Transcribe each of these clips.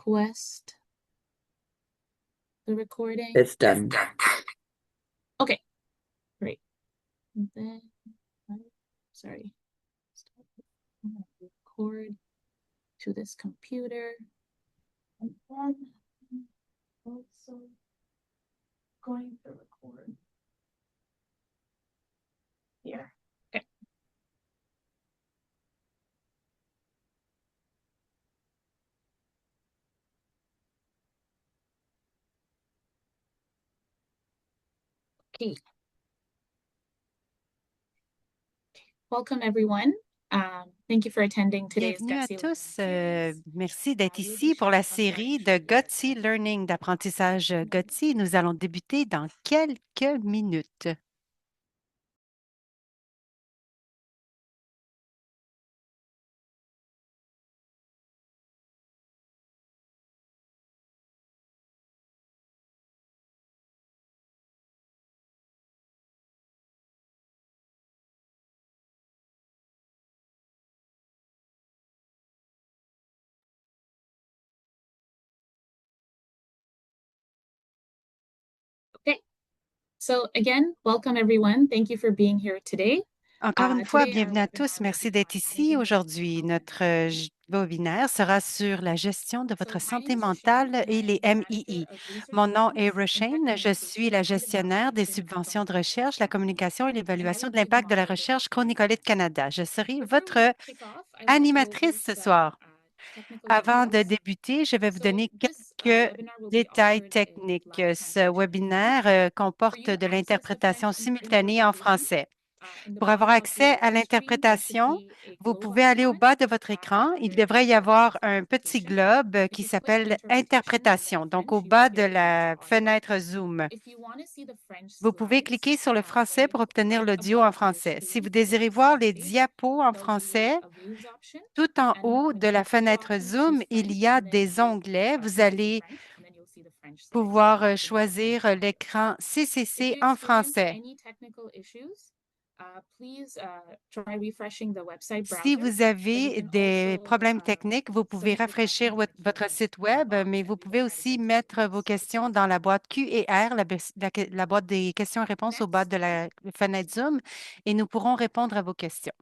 request the recording? It's done. Okay, great. And then, sorry. I'm gonna record to this computer. And then I'm also going to record here. Okay. Okay. Welcome everyone. Thank you for attending today's Bienvenue à Gutsy tous. Learning series. Merci d'être ici pour la série de Gutsy Learning d'apprentissage Gutsy. Nous allons débuter dans quelques minutes. Okay. So again, welcome everyone. Thank you for being here today. Encore une fois, Today, our bienvenue à tous. webinar Merci will be d'être on ici. managing Aujourd'hui, mental notre health. webinaire sera sur la gestion de votre So my name santé is Rochelle, mentale and et I am les the manager MII. of research Mon nom est grants, impact Roshane. Je suis communication, la and gestionnaire des evaluation at subventions de Chronic College recherche, la Canada. communication et And I l'évaluation will de be the l'impact de la moderator recherche today. Chronicolites Canada. Je serai Before votre we kick off, I want to go over animatrice ce some soir. technical Avant de details. débuter, je vais vous So donner this quelques webinar will be détails offered in techniques. live Ce translation in webinaire French. For comporte you to de access the l'interprétation French simultanée en interpretation, français. in the Pour avoir bottom of accès à your screen, there should l'interprétation, be a vous globe pouvez aller au icon. bas de votre écran. Il Under devrait y the avoir French un petit interpretation. globe If qui you click s'appelle interpretation in Interprétation, donc au French, you will bas see de a French la audio. fenêtre Zoom. If you want to see the French Vous pouvez slides, cliquer sur le français pour obtenir right l'audio en above your français. Si screen, vous there désirez should be voir a les space. diapos en There'll be français, a views option. tout en And haut when de you la go fenêtre on to Zoom, il y French, a then des you onglets. Vous change to allez French, and then you'll see the French slides there pouvoir in the French choisir audio. l'écran If CCC you en experience français. any technical issues, please try refreshing the website Si browser, vous but you avez can des also problèmes techniques, vous pouvez submit your rafraîchir questions into votre the site chat Web, box, mais and vous we will pouvez try to aussi get to mettre them vos as quick as questions dans la possible. boîte Q et R, la boîte des questions et réponses au bas Next, de la fenêtre Zoom, et nous pourrons répondre à vos questions.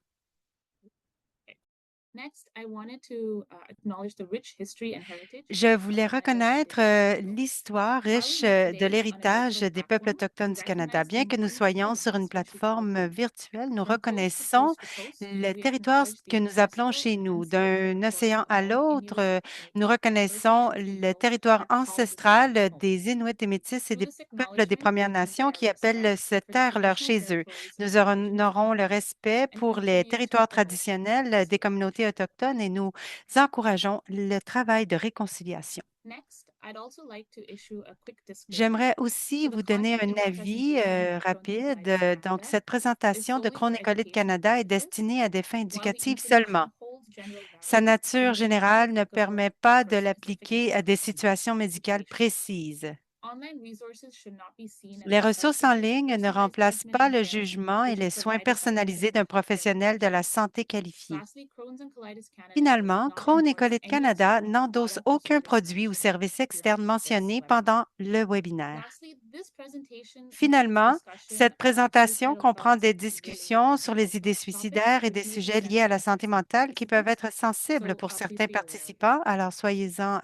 Next, I wanted to acknowledge the rich history and heritage Je of voulais Canada's reconnaître Indigenous people. l'histoire While riche we meet de today on a l'héritage virtual des peuples platform, we autochtones du Canada. recognize the Bien que nous important soyons role sur une West Country calls plateforme home. virtuelle, nous From coast to reconnaissons coast to coast, le we territoire acknowledge the que nous appelons ancestral chez and nous. ancestral D'un voice océan à of l'autre, Inuit, nous Métis, and First reconnaissons Nations le people territoire that call this land ancestral home. des Inuits, des Métis et Through des this peuples des acknowledgement, Premières we convey Nations our qui appellent respect cette for the terre leur traditional chez eux. territories of Nous Indigenous honorons le peoples respect and pour les continue to territoires promote traditionnels des diversity. communautés autochtones et nous encourageons le travail de réconciliation. Next, I'd also like to issue a quick disclaimer. J'aimerais aussi So the vous donner content un in this avis presentation by rapide. Chronic Lives Donc, Canada cette is présentation de solely for Chronicolite educational Canada est purposes, destinée à des fins while the éducatives seulement. information holds general Sa value, it nature may not be générale ne applicable permet pas for de specific l'appliquer à des needs situations or médicales situations. précises. Online resources should not be seen as Les a ressources en substitute for ligne ne personalized remplacent judgment pas and le care, jugement et which is les soins provided by personnalisés d'un licensed healthcare professionnel de la professionals. santé qualifié. Lastly, Crohn's and Colitis Canada does Finalement, not Crohn et endorse Colite any of Canada certain n'endosse product or aucun service produit ou mentioned service during externe this mentionné webinar. pendant le webinaire. Lastly, this presentation includes Finalement, discussion cette of présentation suicidal comprend thoughts des and severely discussions sur mental les idées health topics, suicidaires et des which may sujets present liés à la santé sensitivity to mentale qui peuvent participants. être sensibles So pour please certains be aware of that. participants. Alors, soyez-en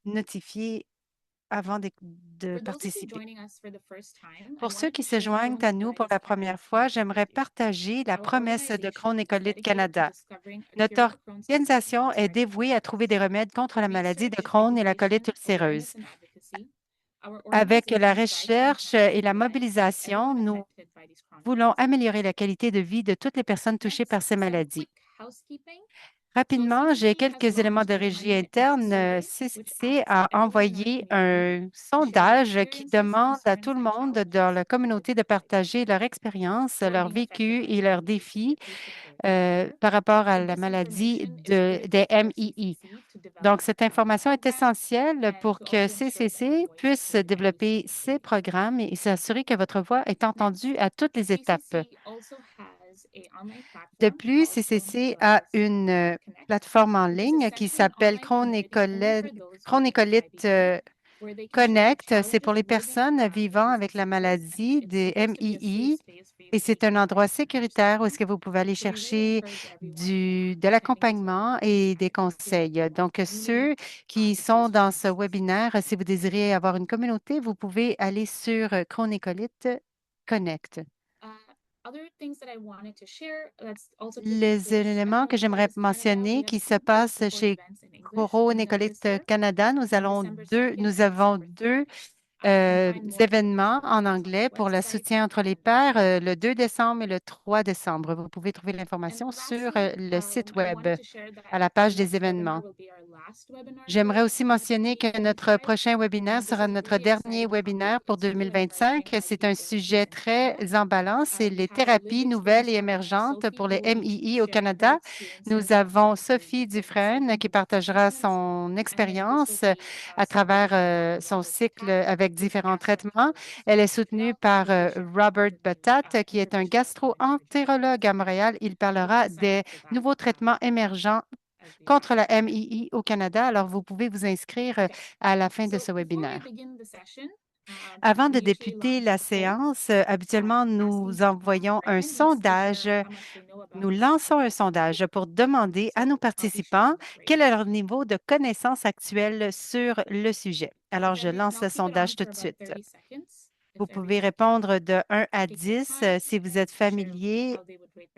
notifiés avant de For those of you participer. joining us for the first time, I Pour ceux wanted qui to se share joignent Crohn's à and nous pour Colitis la Canada's première fois, mission with j'aimerais you. partager la Our promesse de Crohn organization et is Colite dedicated to Canada. discovering a cure Notre for Crohn's disease and organisation est ulcerative dévouée à trouver des colitis. remèdes contre Through la maladie de research, Crohn et la colite education, ulcéreuse. awareness, and advocacy, our Avec la organization strives to recherche empower et la people and support mobilisation, everyone nous affected by these chronic voulons diseases. améliorer la qualité de vie de toutes les personnes touchées par Next, ces some maladies. quick housekeeping. So Rapidement, j'ai CCC has quelques éléments launched de a régie climate impact interne. survey, which CCC asks a everyone in our envoyé community un to share their sondage qui experiences, demande à concerns, tout le and monde dans challenges la with communauté de COVID-19 partager leur expérience, who are leur being affected vécu by et the leurs disease and défis their support. par rapport à So la this maladie information is des critical for MII. CCC to Donc, develop cette information est programs essentielle and pour to que also ensure that your CCC voice is puisse heard in every développer step of the ses way. programmes et s'assurer que votre voix est Next, entendue à toutes les étapes. CCC also has De plus, CCC a une plateforme en ligne qui s'appelle Chronécolite Connect. C'est pour les personnes vivant avec la maladie des MII et c'est un endroit sécuritaire où est-ce que vous pouvez aller chercher de l'accompagnement et des conseils. Donc, ceux qui sont dans ce webinaire, si vous désirez avoir une communauté, vous pouvez aller sur Chronécolite Connect. Les éléments que j'aimerais mentionner qui se passent chez Coro Nicolite Canada, nous avons deux événements en anglais pour le soutien entre les pairs, le 2 décembre et le 3 décembre. Vous pouvez trouver l'information sur le site web à la page des événements. J'aimerais aussi mentionner que notre prochain webinaire sera notre dernier webinaire pour 2025. C'est un sujet très emballant, c'est les thérapies nouvelles et émergentes pour les MII au Canada. Nous avons Sophie Dufresne qui partagera son expérience à travers son cycle avec différents traitements. Elle est soutenue par Robert Batat, qui est un gastro-entérologue à Montréal. Il parlera des nouveaux traitements émergents contre la MII au Canada. Alors, vous pouvez vous inscrire à la fin de ce webinaire. Avant de débuter la séance, habituellement, nous envoyons un sondage. Nous lançons un sondage pour demander à nos participants quel est leur niveau de connaissance actuelle sur le sujet. Alors, je lance le sondage tout de suite. Vous pouvez répondre de 1 à 10 si vous êtes familier.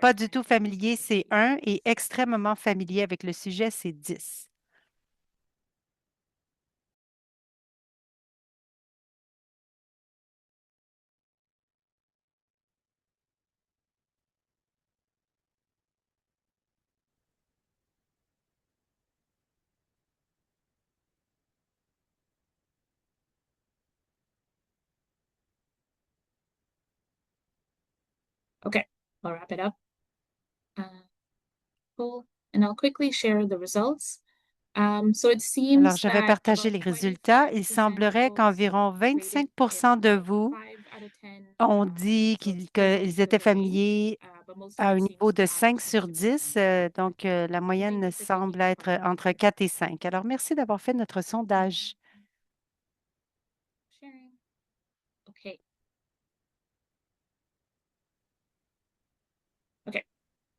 Pas du tout familier, c'est 1 et extrêmement familier avec le sujet, c'est 10. Okay, I'll wrap it up. Cool. And I'll quickly share the results. So it Alors, seems je vais that partager about les résultats. Il 25% semblerait people qu'environ rated 25 it de about vous 5 out of 10. ont dit So it's qu'ils within étaient the range, familiers but most of à un it seems niveau to de have 5 sur confusion 10. around it. Donc, la Thank moyenne you for taking semble the être time entre to 4 et 5. Alors, merci d'avoir fait notre sondage. sharing. Okay. Okay.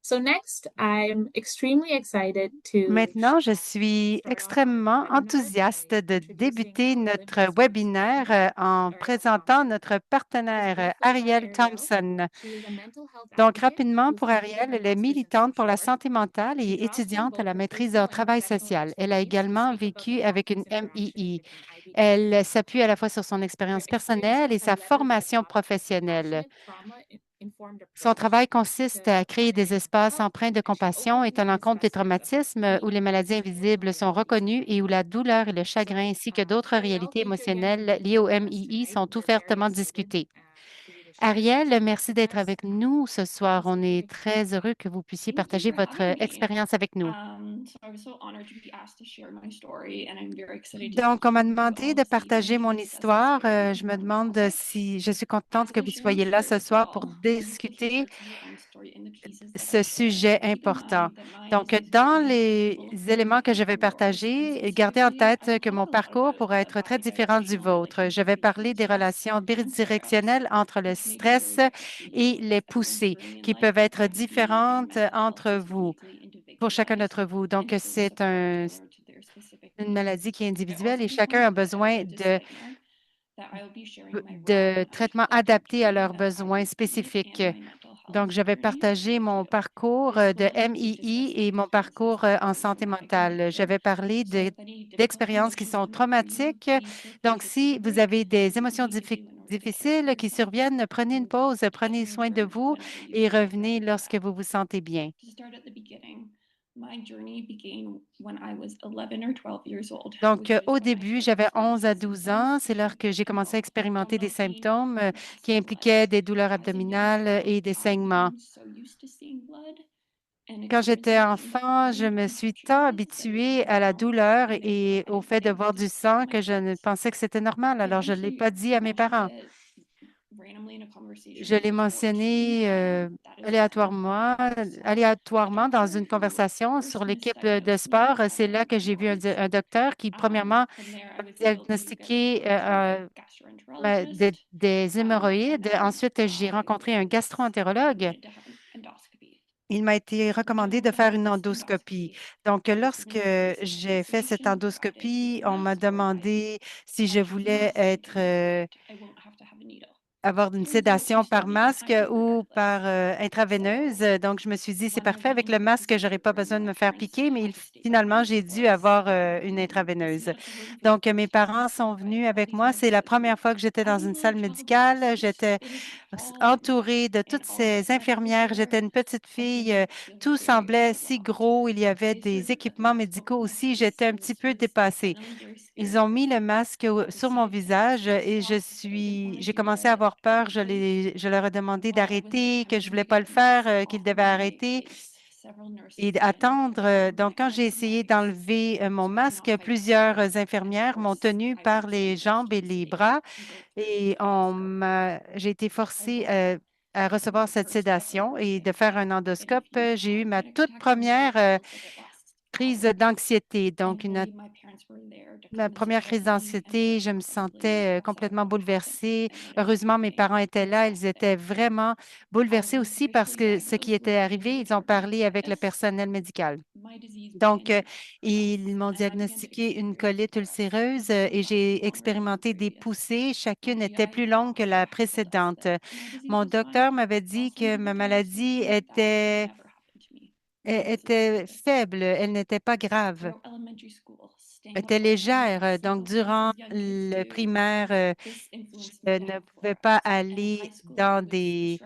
So next, I'm extremely excited to Maintenant, je suis start off our extrêmement webinar enthousiaste by de introducing débuter our notre WebExperts webinaire partner, en Ariel présentant Thompson. notre So partenaire briefly about Ariel Ariel, Thompson. she is a mental health Donc, advocate rapidement, who's pour completed Ariel, her elle est master's in militante pour social la work. santé mentale She et draws from étudiante à both la her maîtrise en personal and travail professional social. Elle a experience to également speak about the vécu avec une complex interaction MII. between IBD and Elle mental s'appuie à health. la fois sur son Her expérience personnelle experiences et have sa led her to formation adopt a professionnelle. compassionate, trauma-informed Son approach travail consiste to à créer des monitoring mental espaces health, empreints de and she compassion et openly tenant compte des discusses traumatismes où pain les maladies and social invisibles sont realities of reconnues et où la MIE. douleur et le chagrin So, ainsi que d'autres Ariel, réalités thank you again for émotionnelles being liées here au with us MII tonight. sont We're very ouvertement excited discutées. for you to share Ariel, merci with d'être us. avec nous ce soir. On est Absolutely. très heureux que vous puissiez Thank you partager for votre having me. expérience avec nous. So I was so honored to be asked to share my story, and I'm very excited to Donc, on m'a speak with you demandé all de this partager evening mon and discuss my histoire. story Je and me on the demande topic. si je suis contente As que a vous sharing soyez là start ce as soir pour well, I'd like to share discuter parts of my own story in the pieces that ce I share, sujet but keep in important. mind that my Donc, disease dans journey les will look very éléments que je different vais from yours, and partager, gardez en specifically, I tête will que talk mon a lot parcours pourrait about être très différent du bidirectional vôtre. Je vais relationship parler between des stress relations and success, bidirectionnelles entre le which may be stress very different for et you. les Everyone's poussées, journey in qui life peuvent is être going to be unique, and différentes mental health entre is vous, uniquely pour chacun individualized d'entre vous. and Donc, every c'est support tailored to their specific une needs. maladie qui est I individuelle also et just chacun want a to put as besoin a disclaimer that I will be sharing my raw de and traitements unapologetic adaptés à journey leurs as besoins IBD spécifiques. and my mental Donc, health je vais journey partager with mon you. parcours This will de include MII et discussing mon experiences parcours that en vary santé from mine in mentale. Je nature. vais parler So if any difficult d'expériences qui emotions sont come up for you, traumatiques. please feel free Donc, to take a si vous break avez and do des what you émotions need to do in order to care for difficiles qui yourself surviennent, prenez une and pause, prenez continue soin de through vous whenever you et feel revenez ready for lorsque that. vous vous sentez bien. To start at the beginning, my journey began when I was 11 or 12 years old, Donc, which is au when I début, started j'avais 11 à experiencing 12 symptoms ans. C'est là que j'ai commencé à of expérimenter des abdominal pain symptômes and loss qui of blood. impliquaient des douleurs As a young abdominales child, et des I saignements. became so used to seeing blood and Quand j'étais experiencing pain enfant, je only me in suis such tant ways that it habituée à la somehow douleur didn't et feel au fait de anything voir to du stop sang my que je ne steps. pensais que c'était normal. I Alors, je ne l'ai eventually pas dit à mes mentioned parents. it Je l'ai mentionné aléatoirement dans une conversation sur l'équipe de sport. C'est là que j'ai vu un docteur qui, premièrement, m'a diagnostiqué des hémorroïdes. Ensuite, j'ai rencontré un gastro-entérologue. Il m'a été recommandé de faire une endoscopie. Donc, lorsque j'ai fait cette endoscopie, on m'a demandé si je voulais avoir une sédation par masque ou par intraveineuse. Donc, je me suis dit, c'est parfait, avec le masque, je n'aurais pas besoin de me faire piquer, mais finalement, j'ai dû avoir une intraveineuse. Donc, mes parents sont venus avec moi. C'est la première fois que j'étais dans une salle médicale. J'étais entourée de toutes ces infirmières. J'étais une petite fille. Tout semblait si gros. Il y avait des équipements médicaux aussi. J'étais un petit peu dépassée. Ils ont mis le masque sur mon visage et j'ai commencé à avoir peur. Je leur ai demandé d'arrêter, que je voulais pas le faire, qu'ils devaient arrêter et attendre. Donc, quand j'ai essayé d'enlever mon masque, plusieurs infirmières m'ont tenue par les jambes et les bras et j'ai été forcée à recevoir cette sédation et de faire un endoscope. J'ai eu ma toute première crise d'anxiété. Donc, ma première crise d'anxiété, je me sentais complètement bouleversée. Heureusement, mes parents étaient là. Ils étaient vraiment bouleversés aussi parce que ce qui était arrivé, ils ont parlé avec le personnel médical. Donc, ils m'ont diagnostiqué une colite ulcéreuse et j'ai expérimenté des poussées. Chacune était plus longue que la précédente. Mon docteur m'avait dit que ma maladie était faible, elle n'était pas grave, était légère. Donc, durant le primaire, je ne pouvais pas aller dans des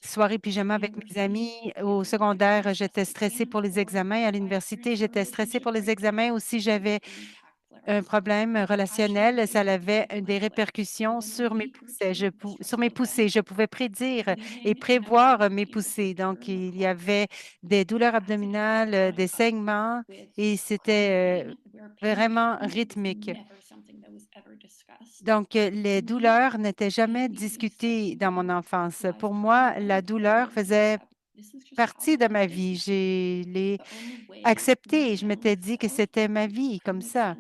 soirées pyjama avec mes amis. Au secondaire, j'étais stressée pour les examens. À l'université, j'étais stressée pour les examens. Aussi, j'avais un problème relationnel, ça avait des répercussions sur mes poussées. Sur mes poussées, je pouvais prédire et prévoir mes poussées. Donc, il y avait des douleurs abdominales, des saignements et c'était vraiment rythmique. Donc, les douleurs n'étaient jamais discutées dans mon enfance. Pour moi, la douleur faisait partie de ma vie. Je l'ai acceptée. Je m'étais dit que c'était ma vie comme ça.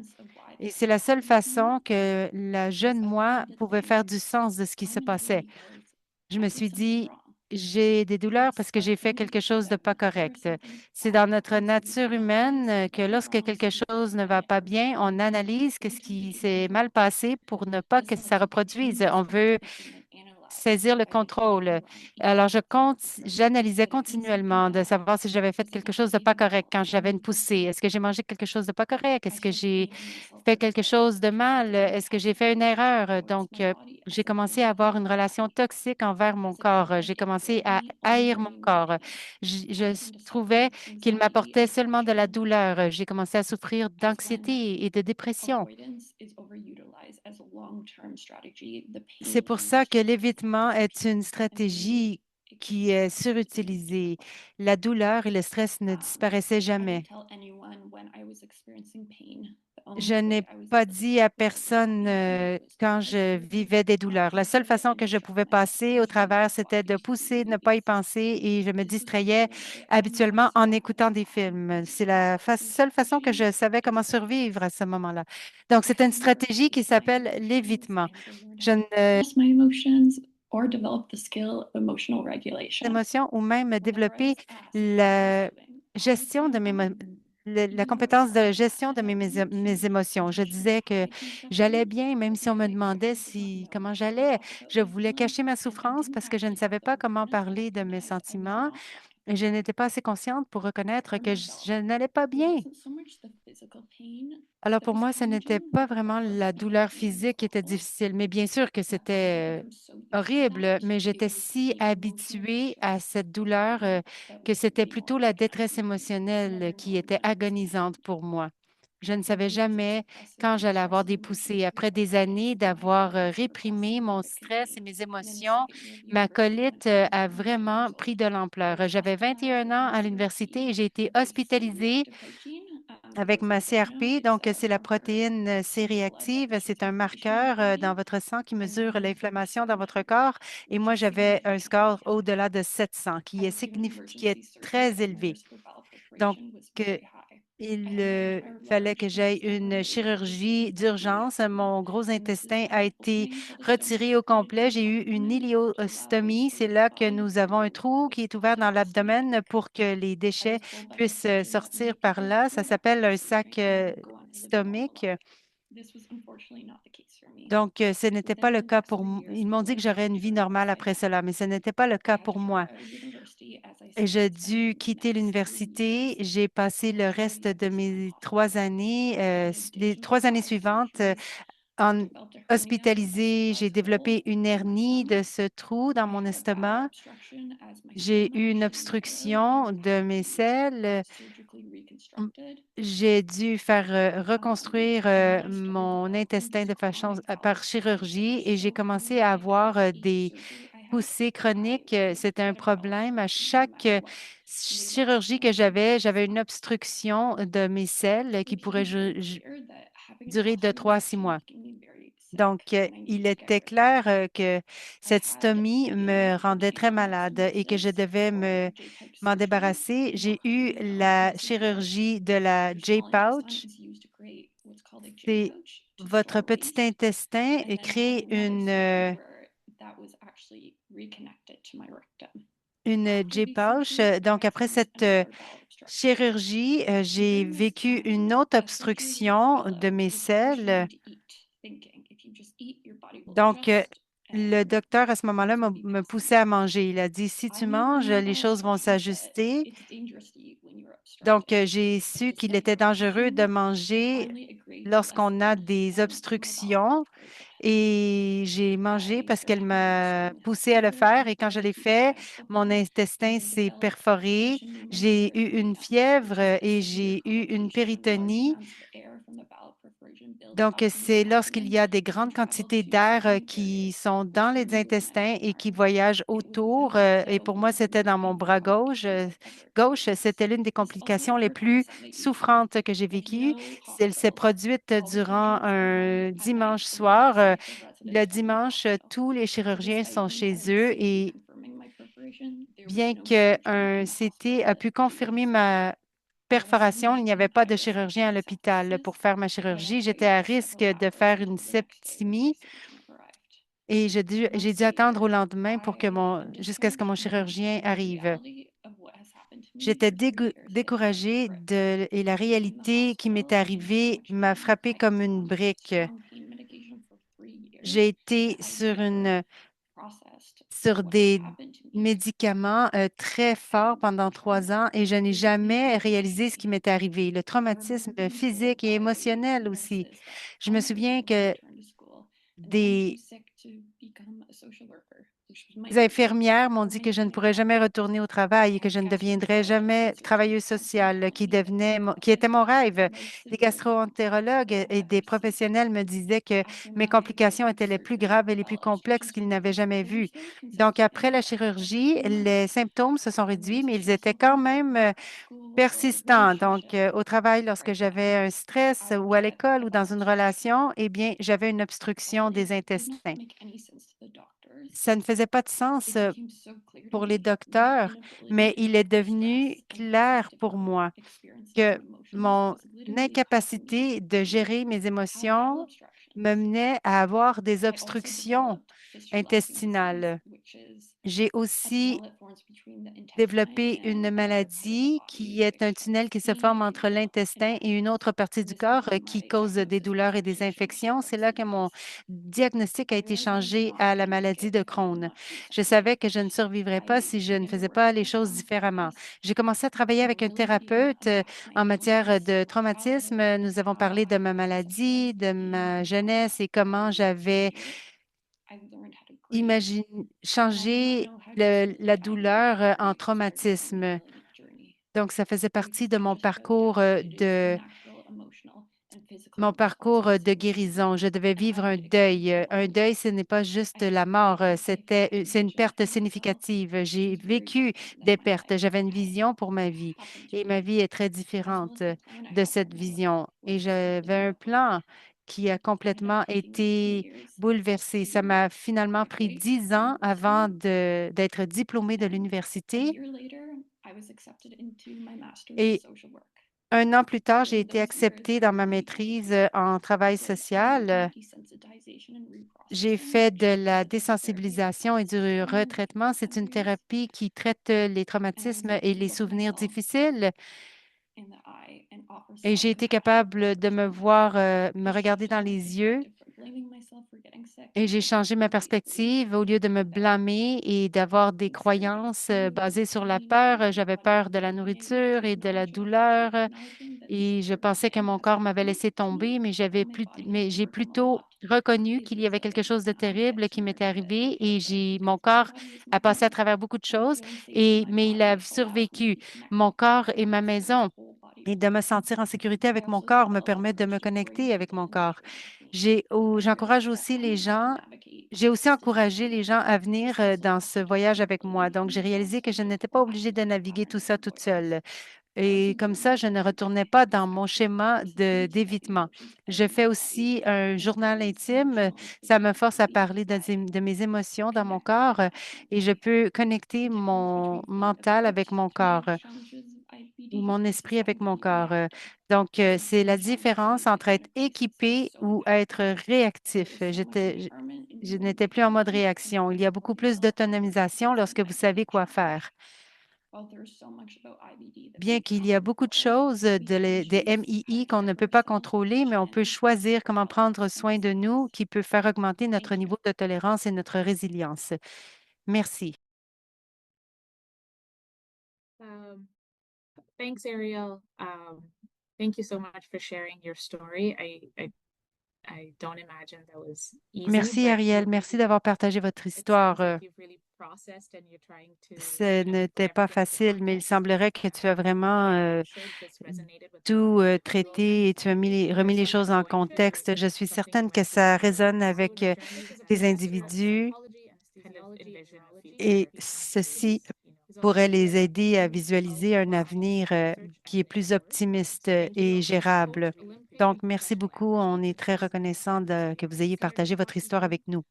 Et c'est la seule façon que la jeune moi pouvait faire du sens de ce qui se passait. Je me suis dit, j'ai des douleurs parce que j'ai fait quelque chose de pas correct. C'est dans notre nature humaine que lorsque quelque chose ne va pas bien, on analyse qu'est-ce qui s'est mal passé pour ne pas que ça reproduise. On veut saisir le contrôle. Alors, j'analysais continuellement de savoir si j'avais fait quelque chose de pas correct quand j'avais une poussée. Est-ce que j'ai mangé quelque chose de pas correct? Est-ce que j'ai fait quelque chose de mal? Est-ce que j'ai fait une erreur? Donc, j'ai commencé à avoir une relation toxique envers mon corps. J'ai commencé à haïr mon corps. Je trouvais qu'il m'apportait seulement de la douleur. J'ai commencé à souffrir d'anxiété et de dépression. C'est pour ça que l'évitement est une stratégie qui est surutilisée. La douleur et le stress ne disparaissaient jamais. Je n'ai pas dit à personne quand je vivais des douleurs. La seule façon que je pouvais passer au travers, c'était de pousser, ne pas y penser et je me distrayais habituellement en écoutant des films. C'est la seule façon que je savais comment survivre à ce moment-là. Donc, c'est une stratégie qui s'appelle l'évitement. Je ne émotions ou même développer la gestion de la compétence de gestion de mes émotions. Je disais que j'allais bien, même si on me demandait comment j'allais. Je voulais cacher ma souffrance parce que je ne savais pas comment parler de mes sentiments et je n'étais pas assez consciente pour reconnaître que je n'allais pas bien. Alors pour moi, ce n'était pas vraiment la douleur physique qui était difficile, mais bien sûr que c'était horrible, mais j'étais si habituée à cette douleur que c'était plutôt la détresse émotionnelle qui était agonisante pour moi. Je ne savais jamais quand j'allais avoir des poussées. Après des années d'avoir réprimé mon stress et mes émotions, ma colite a vraiment pris de l'ampleur. J'avais 21 ans à l'université et j'ai été hospitalisée avec ma CRP. Donc, c'est la protéine C-réactive. C'est un marqueur dans votre sang qui mesure l'inflammation dans votre corps. Et moi, j'avais un score au-delà de 700, qui est très élevé. Donc, euh, il fallait que j'aie une chirurgie d'urgence. Mon gros intestin a été retiré au complet. J'ai eu une iléostomie. C'est là que nous avons un trou qui est ouvert dans l'abdomen pour que les déchets puissent sortir par là. Ça s'appelle un sac stomique. Donc, ce n'était pas le cas pour moi. Ils m'ont dit que j'aurais une vie normale après cela, mais ce n'était pas le cas pour moi. J'ai dû quitter l'université. J'ai passé le reste de mes 3 années, les 3 années suivantes, en hospitalisée. J'ai développé une hernie de ce trou dans mon estomac. J'ai eu une obstruction de mes selles. J'ai dû faire reconstruire mon intestin de façon par chirurgie et j'ai commencé à avoir des poussées chroniques. C'était un problème. À chaque chirurgie que j'avais une obstruction de mes selles qui pourrait durer de 3 à 6 mois. Donc, il était clair que cette stomie me rendait très malade et que je devais m'en débarrasser. J'ai eu la chirurgie de la J-pouch. C'est votre petit intestin crée une J-pouch. Donc, après cette chirurgie, j'ai vécu une autre obstruction de mes selles. Donc, le docteur, à ce moment-là, me poussait à manger. Il a dit, si tu manges, les choses vont s'ajuster. Donc, j'ai su qu'il était dangereux de manger lorsqu'on a des obstructions et j'ai mangé parce qu'elle m'a poussé à le faire. Et quand je l'ai fait, mon intestin s'est perforé. J'ai eu une fièvre et j'ai eu une péritonie. Donc, c'est lorsqu'il y a des grandes quantités d'air qui sont dans les intestins et qui voyagent autour. Et pour moi, c'était dans mon bras gauche. C'était l'une des complications les plus souffrantes que j'ai vécues. Elle s'est produite durant un dimanche soir. Le dimanche, tous les chirurgiens sont chez eux et bien qu'un CT a pu confirmer ma perforation, il n'y avait pas de chirurgien à l'hôpital pour faire ma chirurgie. J'étais à risque de faire une septicémie et j'ai dû attendre au lendemain jusqu'à ce que mon chirurgien arrive. J'étais découragée et la réalité qui m'est arrivée m'a frappée comme une brique. J'ai été sur des médicaments très forts pendant 3 ans et je n'ai jamais réalisé ce qui m'était arrivé. Le traumatisme physique et émotionnel aussi. Je me souviens que des infirmières m'ont dit que je ne pourrais jamais retourner au travail et que je ne deviendrais jamais travailleuse sociale, qui était mon rêve. Les gastro-entérologues et des professionnels me disaient que mes complications étaient les plus graves et les plus complexes qu'ils n'avaient jamais vues. Donc, après la chirurgie, les symptômes se sont réduits, mais ils étaient quand même persistants. Donc, au travail, lorsque j'avais un stress ou à l'école ou dans une relation, eh bien, j'avais une obstruction des intestins. Ça ne faisait pas de sens pour les docteurs, mais il est devenu clair pour moi que mon incapacité de gérer mes émotions me menait à avoir des obstructions intestinales. J'ai aussi développer une maladie qui est un tunnel qui se forme entre l'intestin et une autre partie du corps qui cause des douleurs et des infections. C'est là que mon diagnostic a été changé à la maladie de Crohn. Je savais que je ne survivrais pas si je ne faisais pas les choses différemment. J'ai commencé à travailler avec un thérapeute en matière de traumatisme. Nous avons parlé de ma maladie, de ma jeunesse et comment j'avais changer la douleur en traumatisme. Donc, ça faisait partie de mon parcours de mon parcours de guérison. Je devais vivre un deuil. Un deuil, ce n'est pas juste la mort, c'est une perte significative. J'ai vécu des pertes. J'avais une vision pour ma vie et ma vie est très différente de cette vision. Et j'avais un plan qui a complètement été bouleversé. Ça m'a finalement pris 10 ans avant d'être diplômée de l'université. Et 1 an plus tard, j'ai été acceptée dans ma maîtrise en travail social. J'ai fait de la désensibilisation et du retraitement. C'est une thérapie qui traite les traumatismes et les souvenirs difficiles. Et j'ai été capable de me voir, me regarder dans les yeux et j'ai changé ma perspective. Au lieu de me blâmer et d'avoir des croyances basées sur la peur, j'avais peur de la nourriture et de la douleur. Et je pensais que mon corps m'avait laissé tomber, mais j'ai plutôt reconnu qu'il y avait quelque chose de terrible qui m'était arrivé et mon corps a passé à travers beaucoup de choses mais il a survécu. Mon corps et ma maison. Et de me sentir en sécurité avec mon corps me permet de me connecter avec mon corps. J'encourage aussi les gens, j'ai aussi encouragé les gens à venir dans ce voyage avec moi. Donc, j'ai réalisé que je n'étais pas obligée de naviguer tout ça toute seule. Et comme ça, je ne retournais pas dans mon schéma d'évitement. Je fais aussi un journal intime. Ça me force à parler de mes émotions dans mon corps et je peux connecter mon mental avec mon corps ou mon esprit avec mon corps. Donc, c'est la différence entre être équipé ou être réactif. Je n'étais plus en mode réaction. Il y a beaucoup plus d'autonomisation lorsque vous savez quoi faire. Bien qu'il y a beaucoup de choses des MII qu'on ne peut pas contrôler, mais on peut choisir comment prendre soin de nous, qui peut faire augmenter notre niveau de tolérance et notre résilience. Merci. Thanks, Ariel. Thank you so much for sharing your story. I don't imagine that was easy, Merci, but Ariel. Merci d'avoir partagé votre it sounds histoire. like you've really processed and you're trying to Ce kind of put n'était pas everything into facile, mais il context. semblerait que tu as vraiment I'm sure this resonated with a lot tout of individuals, traité et tu as remis les choses en contexte. Je suis certaine que ça résonne avec des individus et ceci pourrait les aider à visualiser un avenir qui est plus optimiste et gérable. Donc, merci beaucoup. On est très reconnaissant que vous ayez partagé votre histoire avec nous.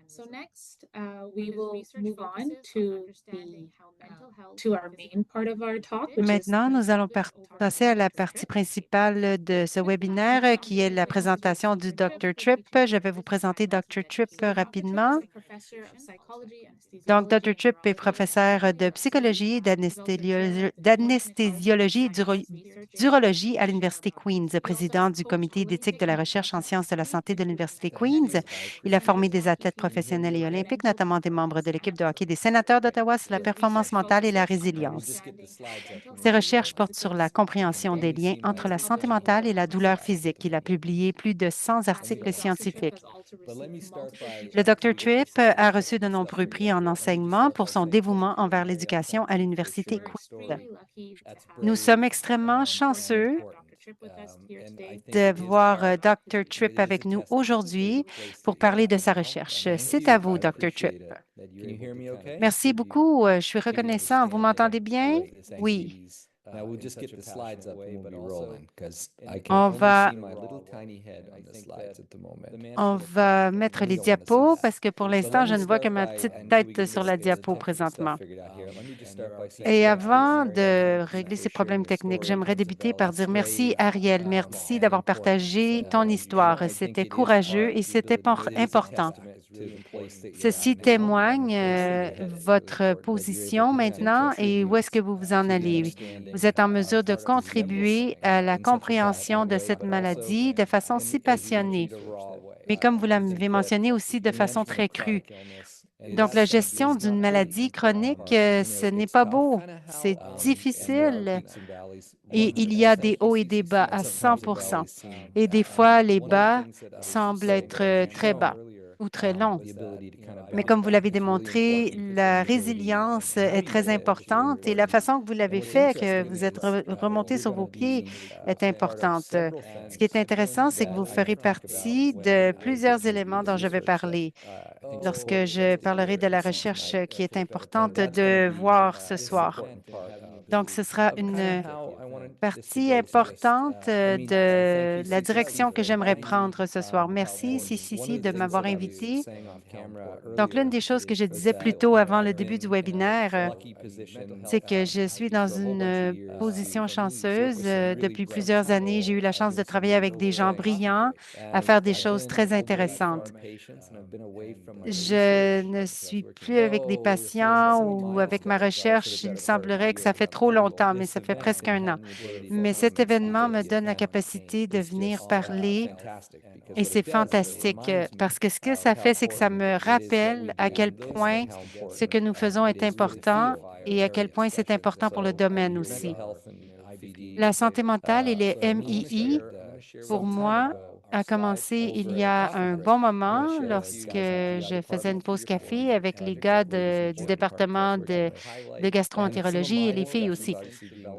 So next, we will move on to our main part of our talk, which is Maintenant, nous allons passer à la partie principale de ce webinaire qui est la présentation du Dr. Tripp. Je vais vous présenter Dr. Tripp rapidement. Donc, Dr. Tripp est professeur de psychologie, d'anesthésiologie et d'urologie à l'Université Queen's, président du comité d'éthique de la recherche en sciences de la santé de l'Université Queen's. Il a formé des athlètes professionnels et olympiques, notamment des membres de l'équipe de hockey des Sénateurs d'Ottawa sur la performance mentale et la résilience. Ses recherches portent sur la compréhension des liens entre la santé mentale et la douleur physique. Il a publié plus de 100 articles scientifiques. Le Dr. Tripp a reçu de nombreux prix en enseignement pour son dévouement envers l'éducation à l'Université Queen's. Nous sommes extrêmement chanceux de voir Dr. Tripp avec nous aujourd'hui pour parler de sa recherche. C'est à vous, Dr. Tripp. Merci beaucoup. Je suis reconnaissant. Vous m'entendez bien? Oui. On va mettre les diapos parce que pour l'instant, je ne vois que ma petite tête sur la diapo présentement. Et avant de régler ces problèmes techniques, j'aimerais débuter par dire merci, Ariel. Merci d'avoir partagé ton histoire. C'était courageux et c'était important. Ceci témoigne votre position maintenant et où est-ce que vous vous en allez. Vous êtes en mesure de contribuer à la compréhension de cette maladie de façon si passionnée, mais comme vous l'avez mentionné aussi de façon très crue. Donc, la gestion d'une maladie chronique, ce n'est pas beau, c'est difficile et il y a des hauts et des bas à 100 et des fois, les bas semblent être très bas. ou très long. Mais comme vous l'avez démontré, la résilience est très importante et la façon que vous l'avez fait, que vous êtes remonté sur vos pieds, est importante. Ce qui est intéressant, c'est que vous ferez partie de plusieurs éléments dont je vais parler lorsque je parlerai de la recherche qui est importante de voir ce soir. Donc, ce sera une partie importante de la direction que j'aimerais prendre ce soir. Merci, CCC, de m'avoir invité. Donc, l'une des choses que je disais plus tôt avant le début du webinaire, c'est que je suis dans une position chanceuse. Depuis plusieurs années, j'ai eu la chance de travailler avec des gens brillants à faire des choses très intéressantes. Je ne suis plus avec des patients ou avec ma recherche. Il semblerait que ça fait trop longtemps, mais ça fait presque un an. Mais cet événement me donne la capacité de venir parler et c'est fantastique parce que ce que ça fait, c'est que ça me rappelle à quel point ce que nous faisons est important et à quel point c'est important pour le domaine aussi. La santé mentale et les MII, pour moi, a commencé il y a un bon moment lorsque je faisais une pause café avec les gars du département de gastro-entérologie et les filles aussi.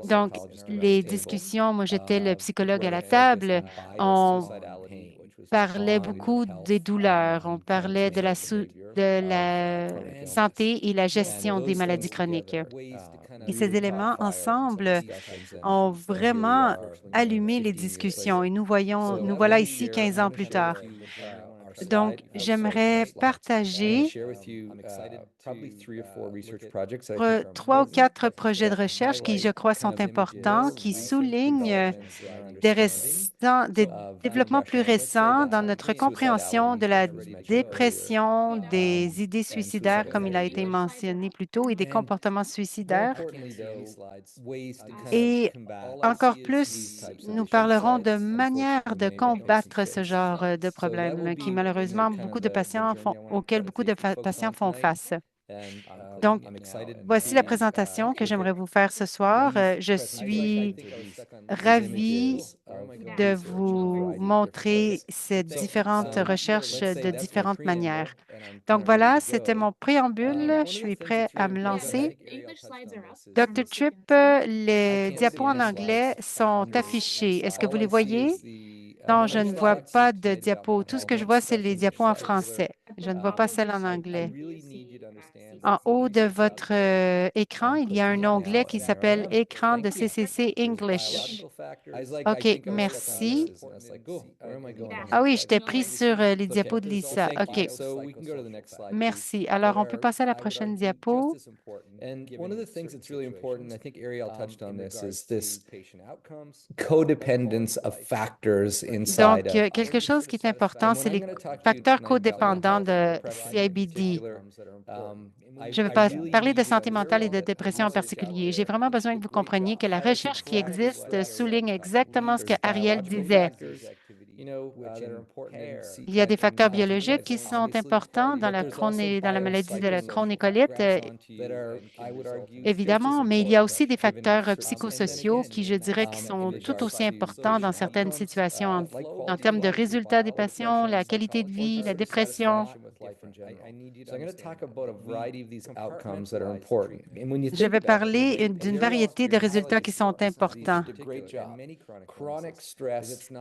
Donc, les discussions, moi, j'étais le psychologue à la table. On parlait beaucoup des douleurs, on parlait de la santé et la gestion des maladies chroniques. Et ces éléments ensemble ont vraiment allumé les discussions et nous voilà ici 15 ans plus tard. Donc, j'aimerais partager 3 ou 4 projets de recherche qui, je crois, sont importants, qui soulignent des développements plus récents dans notre compréhension de la dépression, des idées suicidaires, comme il a été mentionné plus tôt, et des comportements suicidaires. Et encore plus, nous parlerons de manières de combattre ce genre de problèmes qui, malheureusement, auxquels beaucoup de patients font face. Donc, voici la présentation que j'aimerais vous faire ce soir. Je suis ravie de vous montrer ces différentes recherches de différentes manières. Donc voilà, c'était mon préambule. Je suis prêt à me lancer. Dr. Tripp, les diapos en anglais sont affichés. Est-ce que vous les voyez? Non, je ne vois pas de diapos. Tout ce que je vois, c'est les diapos en français. Je ne vois pas celles en anglais. En haut de votre écran, il y a un onglet qui s'appelle Écran de CCC English. OK, merci. Ah oui, j'étais pris sur les diapos de Lisa. OK. Merci. Alors, on peut passer à la prochaine diapo. One of the things that's really important, I think Ariel touched on this, is this codependence of factors inside Donc, quelque chose qui est important, c'est les facteurs codépendants de CIBD. Je vais parler de santé mentale et de dépression en particulier. J'ai vraiment besoin que vous compreniez que la recherche qui existe souligne exactement ce que Ariel disait. Il y a des facteurs biologiques qui sont importants dans la maladie de la Crohn-Écolite, évidemment, mais il y a aussi des facteurs psychosociaux qui, je dirais, qui sont tout aussi importants dans certaines situations en termes de résultats des patients, la qualité de vie, la dépression. Je vais parler d'une variété de résultats qui sont importants.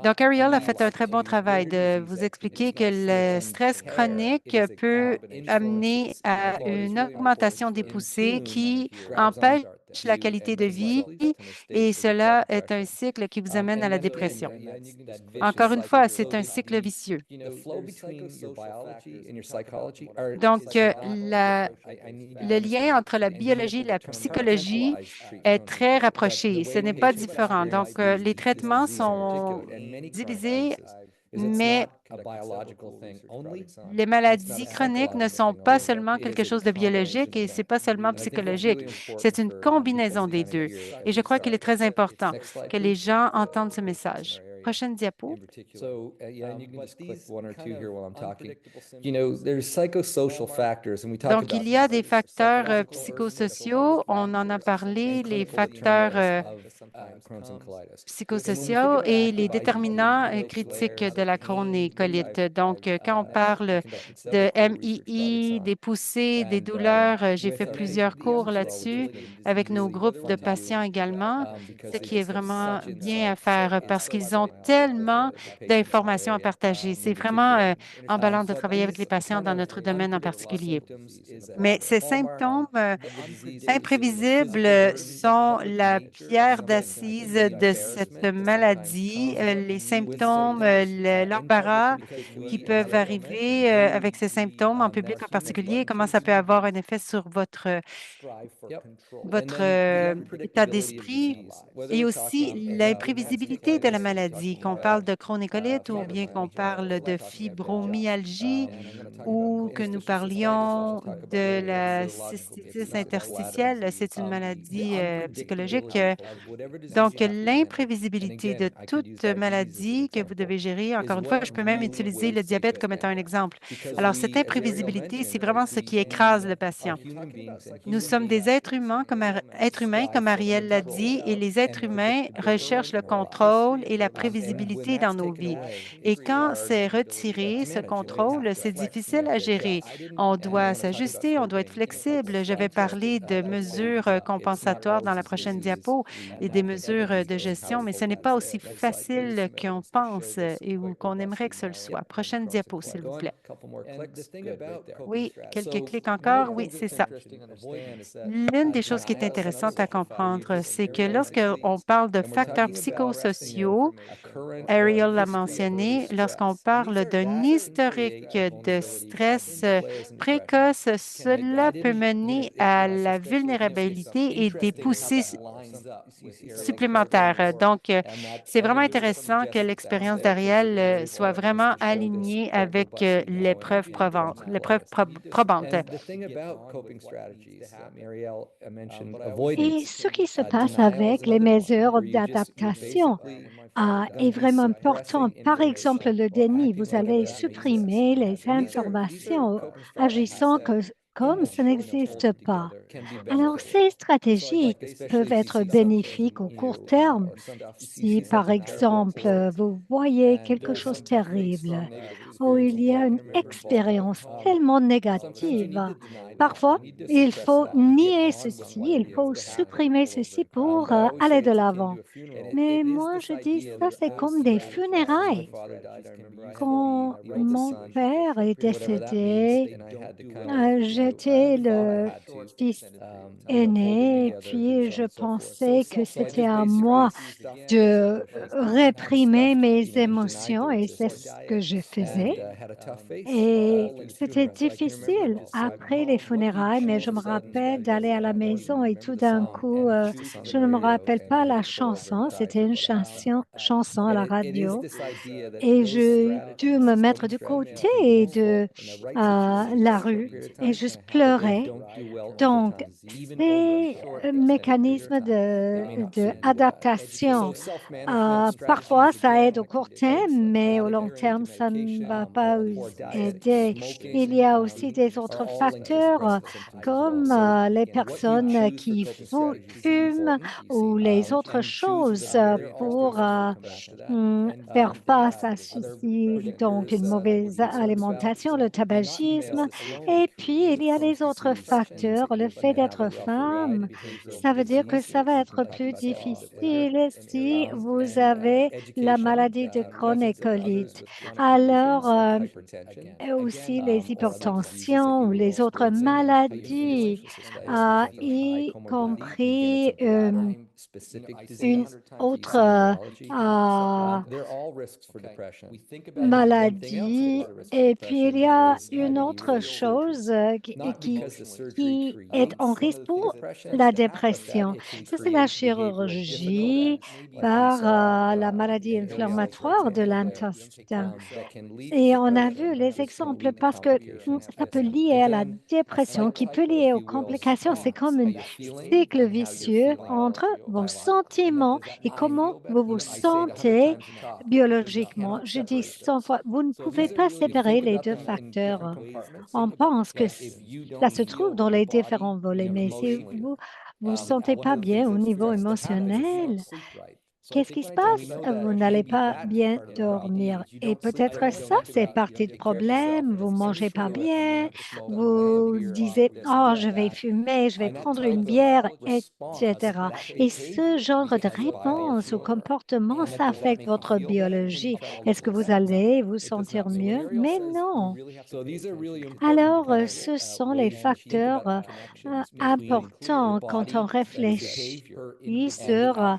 Donc, Ariel a fait un très bon travail de vous expliquer que le stress chronique peut amener à une augmentation des poussées qui empêche la qualité de vie et cela est un cycle qui vous amène à la dépression. Encore une fois, c'est un cycle vicieux. Donc, le lien entre la biologie et la psychologie est très rapproché. Ce n'est pas différent. Donc, les traitements sont divisés, mais les maladies chroniques ne sont pas seulement quelque chose de biologique et ce n'est pas seulement psychologique. C'est une combinaison des deux. Et je crois qu'il est très important que les gens entendent ce message. Prochaine diapo. So, yeah, and you can just click one or two here while I'm talking. You know, there's psychosocial factors, and we talk Donc, about il y a des facteurs psychosociaux. On en a parlé, les facteurs Crohn's and colitis. psychosociaux et les déterminants critiques de la Crohn et colite. Donc, quand on parle de MII, des poussées, des douleurs, j'ai fait plusieurs cours là-dessus avec nos groupes de patients également, ce qui est vraiment bien à faire parce qu'ils ont tellement d'informations à partager. C'est vraiment emballant de travailler avec les patients dans notre domaine en particulier. Mais ces symptômes imprévisibles sont la pierre d'assise de cette maladie. Les symptômes, l'embarras qui peuvent arriver avec ces symptômes en public en particulier, comment ça peut avoir un effet sur votre état d'esprit et aussi l'imprévisibilité de la maladie, qu'on parle de Crohn et colite ou bien qu'on parle de fibromyalgie ou que nous parlions de la cystitis interstitielle. C'est une maladie psychologique. Donc, l'imprévisibilité de toute maladie que vous devez gérer, encore une fois, je peux même utiliser le diabète comme étant un exemple. Alors, cette imprévisibilité, c'est vraiment ce qui écrase le patient. Nous sommes des êtres humains, comme Ariel l'a dit, et les êtres humains recherchent le contrôle et la prévisibilité dans nos vies. Et quand c'est retiré, ce contrôle, c'est difficile à gérer. On doit s'ajuster, on doit être flexible. Je vais parler de mesures compensatoires dans la prochaine diapo et des mesures de gestion, mais ce n'est pas aussi facile qu'on pense et ou qu'on aimerait que ce le soit. Prochaine diapo, s'il vous plaît. Oui, quelques clics encore. Oui, c'est ça. L'une des choses qui est intéressante à comprendre, c'est que lorsqu'on parle de facteurs psychosociaux, Ariel l'a mentionné, lorsqu'on parle d'un historique de stress précoce, cela peut mener à la vulnérabilité et des poussées supplémentaires. Donc, c'est vraiment intéressant que l'expérience d'Ariel soit vraiment alignée avec l'épreuve probante. Et ce qui se passe avec les mesures d'adaptation est vraiment important. Par exemple, le déni, vous allez supprimer les informations agissant comme ça n'existe pas. Alors, ces stratégies peuvent être bénéfiques au court terme. Si, par exemple, vous voyez quelque chose de terrible ou il y a une expérience tellement négative, parfois, il faut nier ceci, il faut supprimer ceci pour aller de l'avant. Mais moi, je dis ça, c'est comme des funérailles. Quand mon père est décédé, j'étais le fils aîné, puis je pensais que c'était à moi de réprimer mes émotions et c'est ce que je faisais. Et c'était difficile après les funérailles, mais je me rappelle d'aller à la maison et tout d'un coup, je ne me rappelle pas la chanson, c'était une chanson à la radio et je dû me mettre du côté de la rue et juste pleurer. Donc, ces mécanismes d'adaptation, parfois, ça aide au court terme, mais au long terme, ça ne va pas aider. Il y a aussi des autres facteurs comme les personnes qui fument ou les autres choses pour faire face à ceci, donc une mauvaise alimentation, le tabagisme. Et puis, il y a les autres facteurs. Le fait d'être femme, ça veut dire que ça va être plus difficile si vous avez la maladie de Crohn et colite. Alors, et aussi les hypertensions ou les autres maladies, y compris une autre maladie. Et puis, il y a une autre chose qui est en risque pour la dépression. Ça, c'est la chirurgie par la maladie inflammatoire de l'intestin. Et on a vu les exemples parce que ça peut lier à la dépression, qui peut lier aux complications. C'est comme un cycle vicieux entre vos sentiments et comment vous vous sentez biologiquement. Je dis 100 fois, vous ne pouvez pas séparer les deux facteurs. On pense que ça se trouve dans les différents volets, mais si vous vous sentez pas bien au niveau émotionnel, qu'est-ce qui se passe? Vous n'allez pas bien dormir. Et peut-être ça, c'est partie du problème. Vous mangez pas bien. Vous disiez, oh, je vais fumer, je vais prendre une bière, etc. Et ce genre de réponse ou comportement, ça affecte votre biologie. Est-ce que vous allez vous sentir mieux? Mais non. Alors, ce sont les facteurs importants quand on réfléchit sur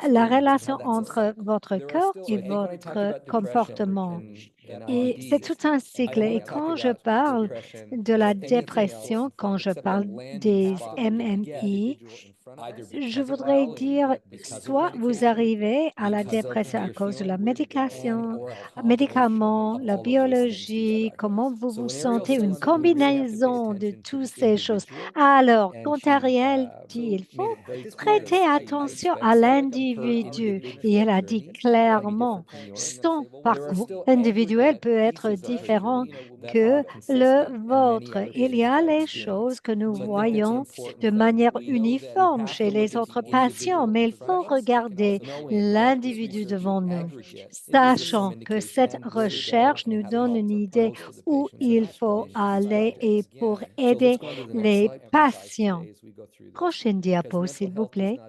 la relation entre votre corps et votre comportement. Et c'est tout un cycle. Et quand je parle de la dépression, quand je parle des MMI, je voudrais dire, soit vous arrivez à la dépression à cause de la médication, médicaments, la biologie, comment vous vous sentez, une combinaison de toutes ces choses. Alors, quand Ariel dit, il faut prêter attention à l'individu, et elle a dit clairement, son parcours individuel peut être différent que le vôtre. Il y a les choses que nous voyons de manière uniforme chez les autres patients, mais il faut regarder l'individu devant nous, sachant que cette recherche nous donne une idée où il faut aller et pour aider les patients. Prochaine diapo, s'il vous plaît.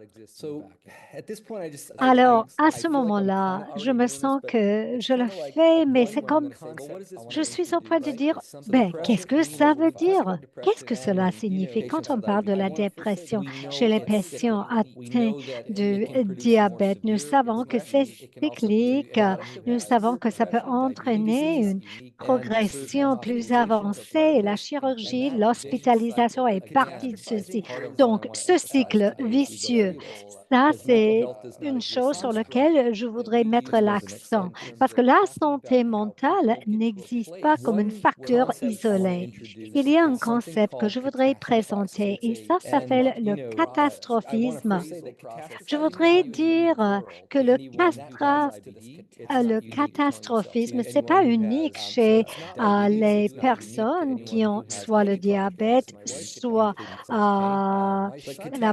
Alors, à ce moment-là, je me sens que je le fais, mais c'est comme, je suis au point de dire, ben, qu'est-ce que ça veut dire? Qu'est-ce que cela signifie quand on parle de la dépression chez les patients atteints de diabète? Nous savons que c'est cyclique, nous savons que ça peut entraîner une progression plus avancée et la chirurgie, l'hospitalisation est partie de ceci. Donc, ce cycle vicieux, ça, c'est une chose sur laquelle je voudrais mettre l'accent parce que la santé mentale n'existe pas comme un facteur isolé. Il y a un concept que je voudrais présenter et ça s'appelle le catastrophisme. Je voudrais dire que le catastrophisme, ce n'est pas unique chez les personnes qui ont soit le diabète, soit la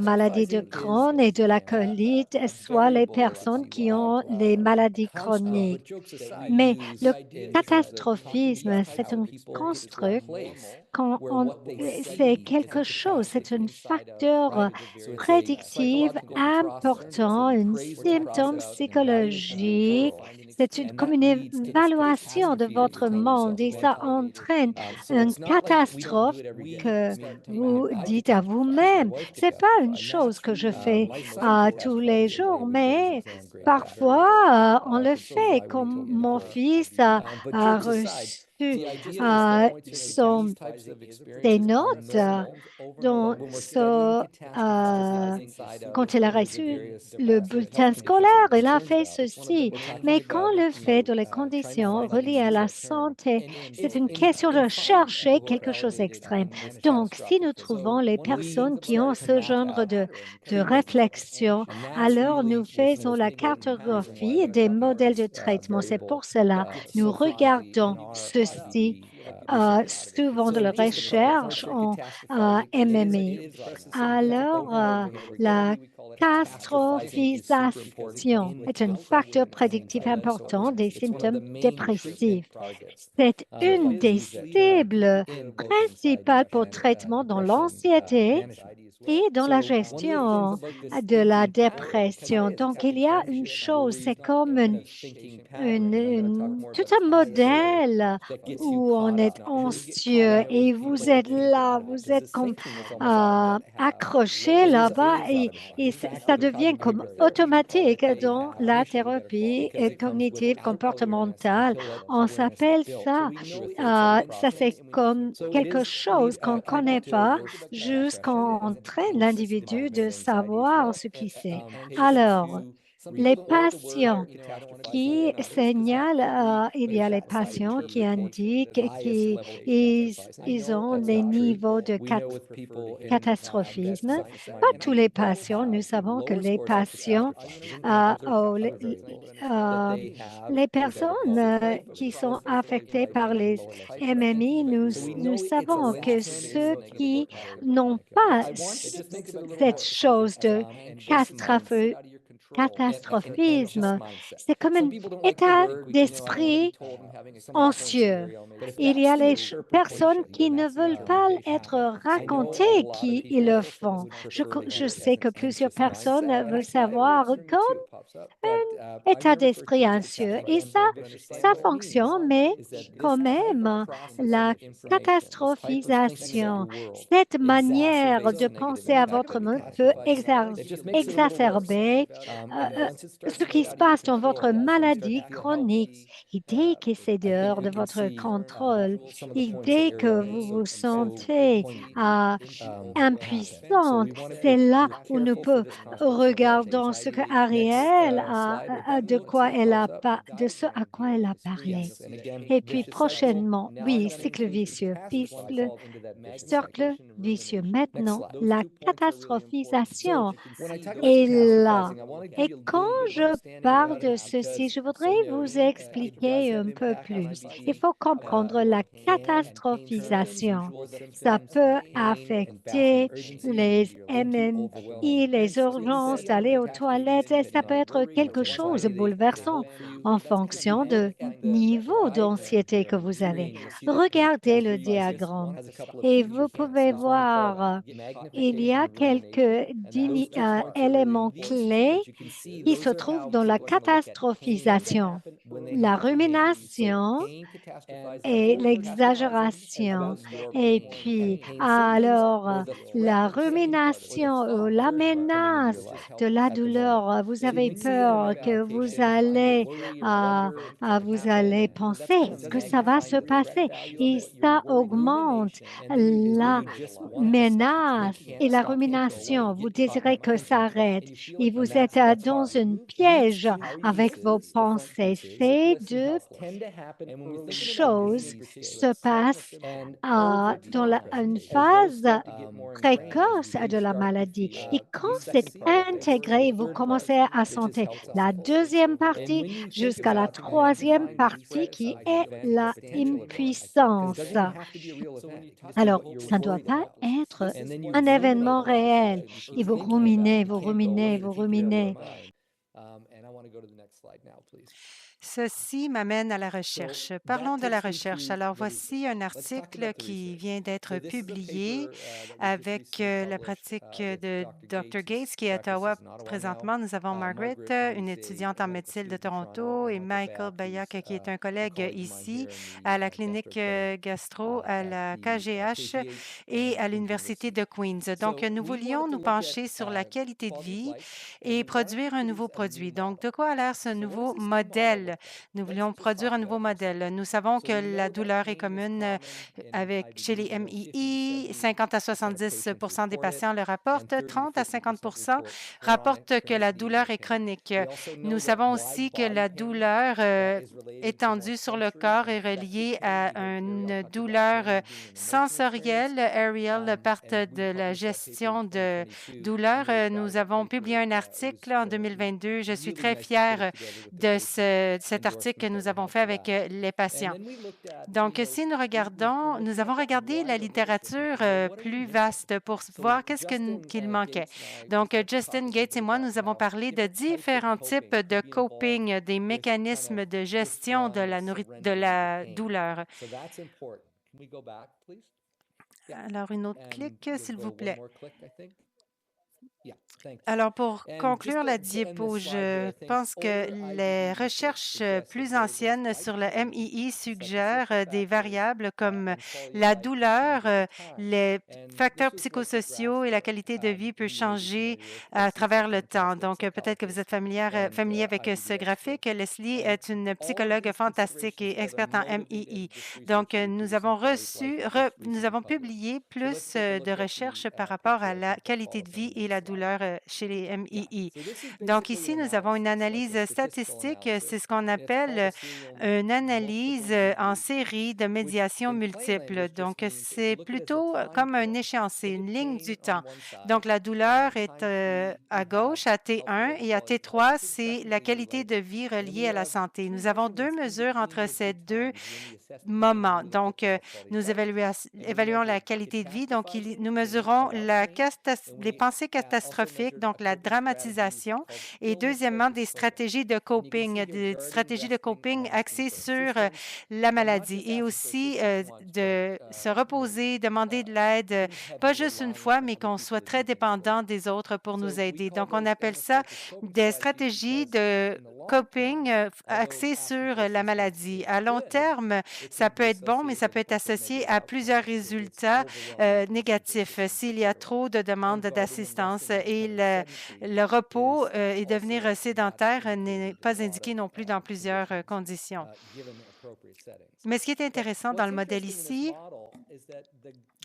maladie de Crohn et de la colite, soit les personnes qui ont les maladies chroniques. Mais le catastrophisme, c'est un construct c'est quelque chose, c'est un facteur prédictif important, un symptôme psychologique. Comme une évaluation de votre monde et ça entraîne une catastrophe que vous dites à vous-même. C'est pas une chose que je fais tous les jours, mais parfois on le fait. Comme mon fils a reçu des notes dans quand il a reçu le bulletin scolaire, il a fait ceci. Mais quand le fait de les conditions reliées à la santé, c'est une question de chercher quelque chose d'extrême. Donc, si nous trouvons les personnes qui ont ce genre de réflexion, alors nous faisons la cartographie des modèles de traitement. C'est pour cela nous regardons ceci souvent de la recherche en MMI. Alors, la catastrophisation est un facteur prédictif important des symptômes dépressifs. C'est une des cibles principales pour traitement dans l'anxiété et dans la gestion de la dépression. Donc, il y a une chose, c'est comme tout un modèle où on est anxieux et vous êtes là, vous êtes comme accroché là-bas et ça devient comme automatique dans la thérapie cognitive comportementale. On s'appelle ça, ça c'est comme quelque chose qu'on ne connaît pas jusqu'on entraîne l'individu de savoir ce qu'il sait. Alors, Les patients qui signalent, il y a les patients qui indiquent qu'ils ont des niveaux de catastrophisme. Pas tous les patients. Nous savons que les patients, les personnes qui sont affectées par les MMI, nous savons que ceux qui n'ont pas cette chose de catastrophisme, c'est comme un état d'esprit anxieux. Il y a les personnes qui ne veulent pas être racontées qu'ils le font. Je sais que plusieurs personnes veulent savoir comme un état d'esprit anxieux et ça fonctionne, mais quand même, la catastrophisation, cette manière de penser à votre monde peut exacerber ce qui se passe dans votre maladie chronique. Et dès que c'est dehors de votre contrôle, et dès que vous vous sentez impuissante, c'est là où nous pouvons regarder ce que Ariel de ce à quoi elle a parlé. Et puis prochainement, oui, cycle vicieux, cercle vicieux. Maintenant, la catastrophisation est là. Et quand je parle de ceci, je voudrais vous expliquer un peu plus. Il faut comprendre la catastrophisation. Ça peut affecter les MMI, les urgences, d'aller aux toilettes. Et ça peut être quelque chose de bouleversant en fonction du niveau d'anxiété que vous avez. Regardez le diagramme et vous pouvez voir, il y a quelques éléments clés qui se trouvent dans la catastrophisation, la rumination et l'exagération. Et puis, alors, la rumination ou la menace de la douleur, vous avez peur que vous allez penser que ça va se passer et ça augmente la menace et la rumination. Vous désirez que ça arrête et vous êtes dans un piège avec vos pensées. Ces deux choses se passent dans une phase précoce de la maladie. Et quand c'est intégré, vous commencez à sentir la deuxième partie jusqu'à la troisième partie qui est la impuissance. Alors, ça ne doit pas être un événement réel. Et vous ruminez, vous ruminez, vous ruminez. Ceci m'amène à la recherche. Parlons de la recherche. Alors, voici un article qui vient d'être publié avec la pratique de Dr. Gates, qui est à Ottawa présentement. Nous avons Margaret, une étudiante en médecine de Toronto, et Michael Bayak, qui est un collègue ici à la clinique gastro, à la KGH et à l'Université de Queens. Donc, nous voulions nous pencher sur la qualité de vie et produire un nouveau produit. Donc, de quoi a l'air ce nouveau modèle? Nous voulions produire un nouveau modèle. Nous savons que la douleur est commune chez les MII. 50 à 70 des patients le rapportent. 30 à 50 rapportent que la douleur est chronique. Nous savons aussi que la douleur étendue sur le corps est reliée à une douleur sensorielle. Ariel part de la gestion de douleur. Nous avons publié un article en 2022. Je suis très fière de cet article que nous avons fait avec les patients. Donc, si nous regardons, nous avons regardé la littérature plus vaste pour voir qu'est-ce qu'il manquait. Donc, Justin Gates et moi, nous avons parlé de différents types de coping, des mécanismes de gestion de la douleur. Alors, une autre clic, s'il vous plaît. Alors, pour conclure la diapo, je pense que les recherches plus anciennes sur le MII suggèrent des variables comme la douleur, les facteurs psychosociaux et la qualité de vie peut changer à travers le temps. Donc, peut-être que vous êtes familier avec ce graphique. Leslie est une psychologue fantastique et experte en MII. Donc, nous avons publié plus de recherches par rapport à la qualité de vie et la douleur douleur chez les MII. Donc ici, nous avons une analyse statistique, c'est ce qu'on appelle une analyse en série de médiation multiple. Donc, c'est plutôt comme un échéancier, une ligne du temps. Donc, la douleur est à gauche, à T1, et à T3, c'est la qualité de vie reliée à la santé. Nous avons deux mesures entre ces deux moments. Donc, nous évaluons la qualité de vie. Donc, nous mesurons les pensées catastrophiques, donc la dramatisation, et deuxièmement, des stratégies de coping axées sur la maladie et aussi de se reposer, demander de l'aide, pas juste une fois, mais qu'on soit très dépendant des autres pour nous aider. Donc, on appelle ça des stratégies de coping axées sur la maladie. À long terme, ça peut être bon, mais ça peut être associé à plusieurs résultats négatifs s'il y a trop de demandes d'assistance et le repos et devenir sédentaire n'est pas indiqué non plus dans plusieurs conditions. Mais ce qui est intéressant dans le modèle ici,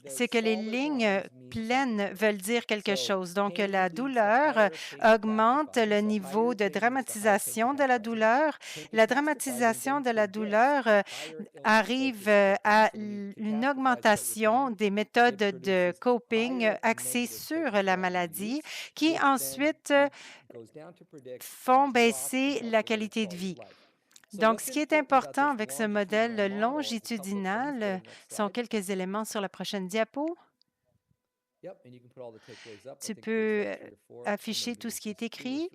c'est que les lignes pleines veulent dire quelque chose. Donc, la douleur augmente le niveau de dramatisation de la douleur. La dramatisation de la douleur arrive à une augmentation des méthodes de coping axées sur la maladie qui ensuite font baisser la qualité de vie. Donc, ce qui est important avec ce modèle longitudinal sont quelques éléments sur la prochaine diapo. Tu peux afficher tout ce qui est écrit.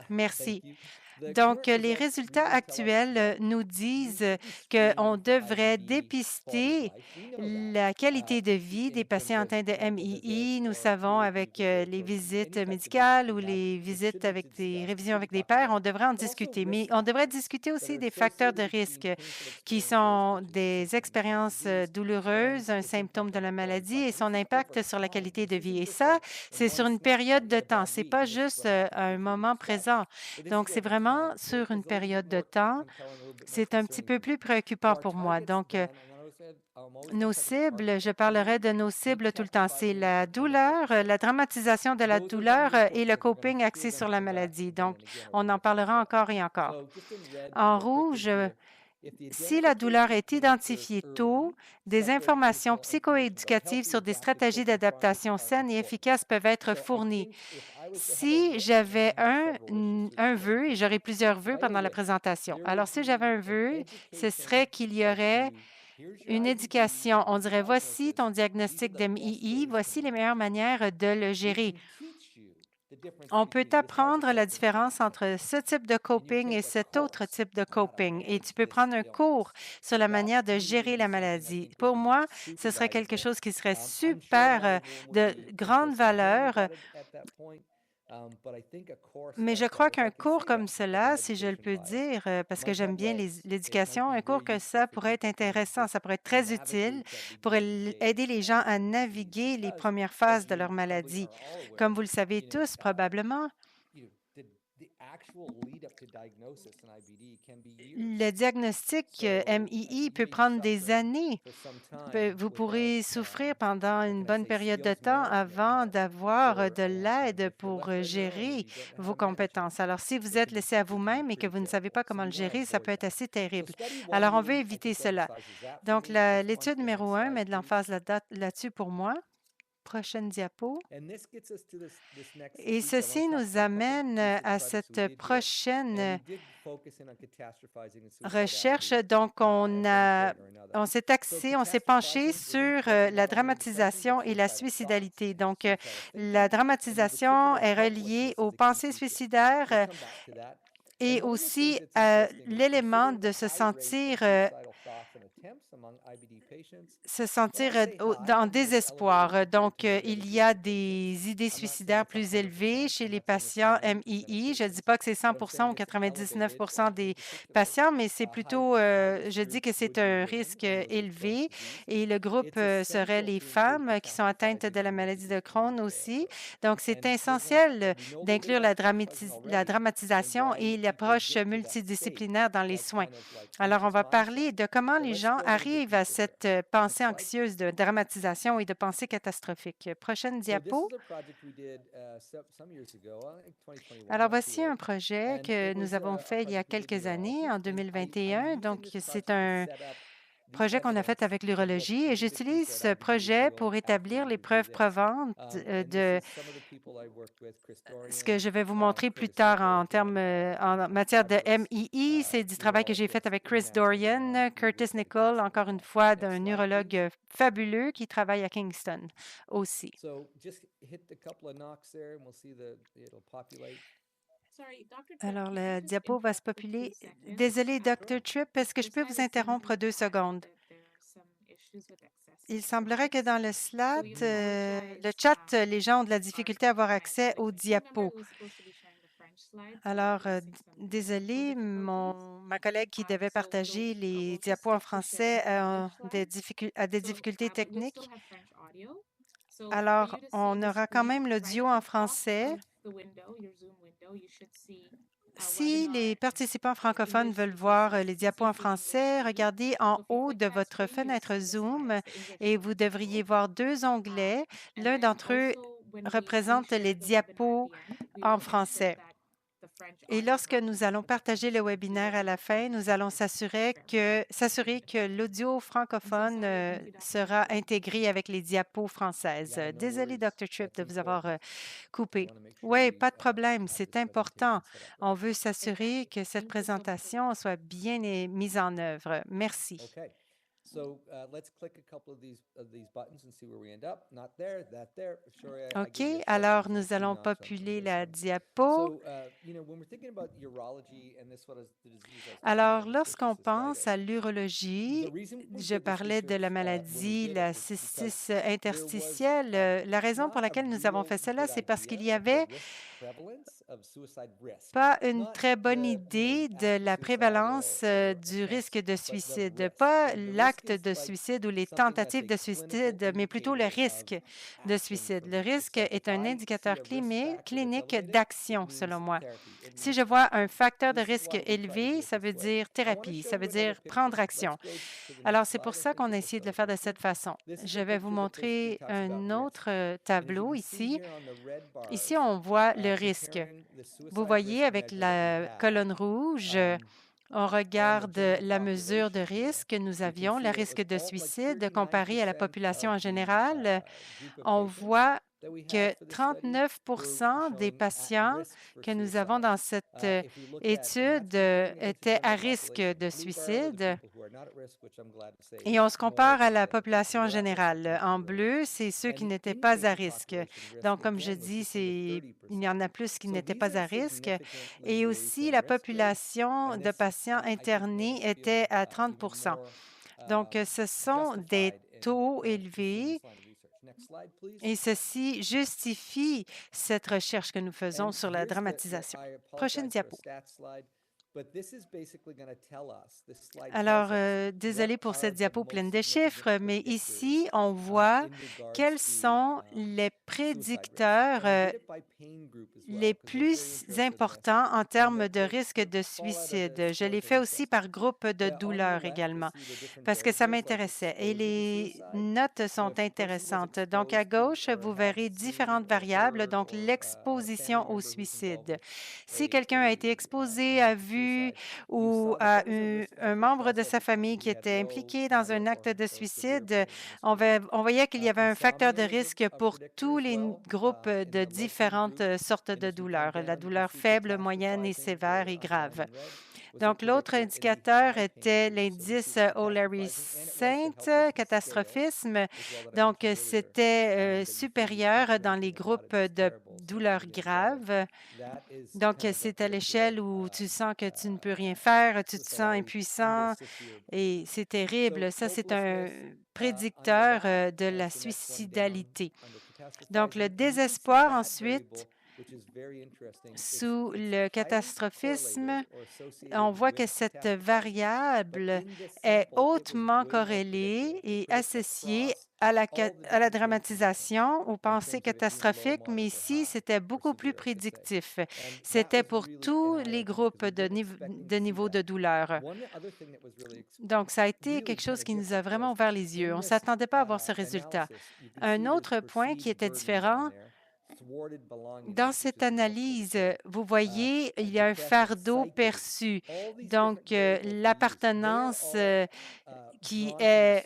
Merci. Donc, les résultats actuels nous disent qu'on devrait dépister la qualité de vie des patients atteints de MII. Nous savons avec les visites médicales ou les visites avec des révisions avec des pairs, on devrait en discuter. Mais on devrait discuter aussi des facteurs de risque qui sont des expériences douloureuses, un symptôme de la maladie et son impact sur la qualité de vie. Et ça, c'est sur une période de temps. C'est pas juste un moment présent. Donc, c'est vraiment sur une période de temps. C'est un petit peu plus préoccupant pour moi. Donc, nos cibles, je parlerai de nos cibles tout le temps. C'est la douleur, la dramatisation de la douleur et le coping axé sur la maladie. Donc, on en parlera encore et encore. En rouge, si la douleur est identifiée tôt, des informations psychoéducatives sur des stratégies d'adaptation saines et efficaces peuvent être fournies. Si j'avais un vœu, et j'aurai plusieurs vœux pendant la présentation, alors si j'avais un vœu, ce serait qu'il y aurait une éducation. On dirait, voici ton diagnostic d'MII, voici les meilleures manières de le gérer. On peut apprendre la différence entre ce type de coping et cet autre type de coping. Et tu peux prendre un cours sur la manière de gérer la maladie. Pour moi, ce serait quelque chose qui serait super de grande valeur. Mais je crois qu'un cours comme cela, si je le peux dire, parce que j'aime bien l'éducation, un cours que ça pourrait être intéressant, ça pourrait être très utile pour aider les gens à naviguer les premières phases de leur maladie. Comme vous le savez tous, probablement, le diagnostic MII peut prendre des années. Vous pourrez souffrir pendant une bonne période de temps avant d'avoir de l'aide pour gérer vos compétences. Alors, si vous êtes laissé à vous-même et que vous ne savez pas comment le gérer, ça peut être assez terrible. Alors, on veut éviter cela. Donc, l'étude numéro 1 met de l'emphase là-dessus pour moi. Prochaine diapo. Et ceci nous amène à cette prochaine recherche. Donc, on s'est penché sur la dramatisation et la suicidalité. Donc, la dramatisation est reliée aux pensées suicidaires et aussi à l'élément de se sentir en désespoir. Donc, il y a des idées suicidaires plus élevées chez les patients MII. Je ne dis pas que c'est 100 ou 99 des patients, mais c'est plutôt, je dis que c'est un risque élevé. Et le groupe serait les femmes qui sont atteintes de la maladie de Crohn aussi. Donc, c'est essentiel d'inclure la dramatisation et l'approche multidisciplinaire dans les soins. Alors, on va parler de comment les gens arrivent à cette pensée anxieuse de dramatisation et de pensée catastrophique. Prochaine diapo. Alors, voici un projet que nous avons fait il y a quelques années, en 2021. Donc, c'est un projet qu'on a fait avec l'urologie et j'utilise ce projet pour établir les preuves provantes de ce que je vais vous montrer plus tard en matière de MII. C'est du travail que j'ai fait avec Chris Dorian, Curtis Nicol, encore une fois, d'un urologue fabuleux qui travaille à Kingston aussi. Alors, la diapo va se populer. Désolé, Dr. Tripp, est-ce que je peux vous interrompre 2 secondes? Il semblerait que dans le chat, les gens ont de la difficulté à avoir accès aux diapos. Alors, désolé, ma collègue qui devait partager les diapos en français a des difficultés techniques. Alors, on aura quand même l'audio en français. Si les participants francophones veulent voir les diapos en français, regardez en haut de votre fenêtre Zoom et vous devriez voir 2 onglets. L'un d'entre eux représente les diapos en français. Et lorsque nous allons partager le webinaire à la fin, nous allons s'assurer que l'audio francophone sera intégré avec les diapos françaises. Désolé, Dr. Tripp, de vous avoir coupé. Oui, pas de problème, c'est important. On veut s'assurer que cette présentation soit bien mise en œuvre. Merci. OK, alors nous allons populer la diapo. Alors, lorsqu'on pense à l'urologie, je parlais de la maladie, la cystique interstitielle. La raison pour laquelle nous avons fait cela, c'est parce qu'il y avait pas une très bonne idée de la prévalence du risque de suicide, pas l'acte de suicide ou les tentatives de suicide, mais plutôt le risque de suicide. Le risque est un indicateur clinique d'action, selon moi. Si je vois un facteur de risque élevé, ça veut dire thérapie, ça veut dire prendre action. Alors, c'est pour ça qu'on a essayé de le faire de cette façon. Je vais vous montrer un autre tableau ici. Ici, on voit le risque. Vous voyez, avec la colonne rouge, on regarde la mesure de risque que nous avions, le risque de suicide comparé à la population en général. On voit que 39% des patients que nous avons dans cette étude étaient à risque de suicide. Et on se compare à la population en général. En bleu, c'est ceux qui n'étaient pas à risque. Donc, comme je dis, il y en a plus qui n'étaient pas à risque. Et aussi, la population de patients internés était à 30%. Donc, ce sont des taux élevés. Et ceci justifie cette recherche que nous faisons sur la dramatisation. Prochaine diapo. Alors, désolé pour cette diapo pleine de chiffres, mais ici, on voit quels sont les prédicteurs les plus importants en termes de risque de suicide. Je l'ai fait aussi par groupe de douleur également, parce que ça m'intéressait. Et les notes sont intéressantes. Donc, à gauche, vous verrez différentes variables, donc l'exposition au suicide. Si quelqu'un a été exposé, a vu ou à un membre de sa famille qui était impliqué dans un acte de suicide, on voyait qu'il y avait un facteur de risque pour tous les groupes de différentes sortes de douleurs, la douleur faible, moyenne et sévère et grave. Donc, l'autre indicateur était l'indice O'Leary-Saint, catastrophisme. Donc, c'était supérieur dans les groupes de douleurs graves. Donc, c'est à l'échelle où tu sens que tu ne peux rien faire, tu te sens impuissant et c'est terrible. Ça, c'est un prédicteur de la suicidalité. Donc, le désespoir ensuite, Sous le catastrophisme, on voit que cette variable est hautement corrélée et associée à la dramatisation, aux pensées catastrophiques, mais ici, c'était beaucoup plus prédictif. C'était pour tous les groupes de niveau de douleur. Donc, ça a été quelque chose qui nous a vraiment ouvert les yeux. On ne s'attendait pas à voir ce résultat. Un autre point qui était différent, dans cette analyse, vous voyez, il y a un fardeau perçu. Donc, l'appartenance qui est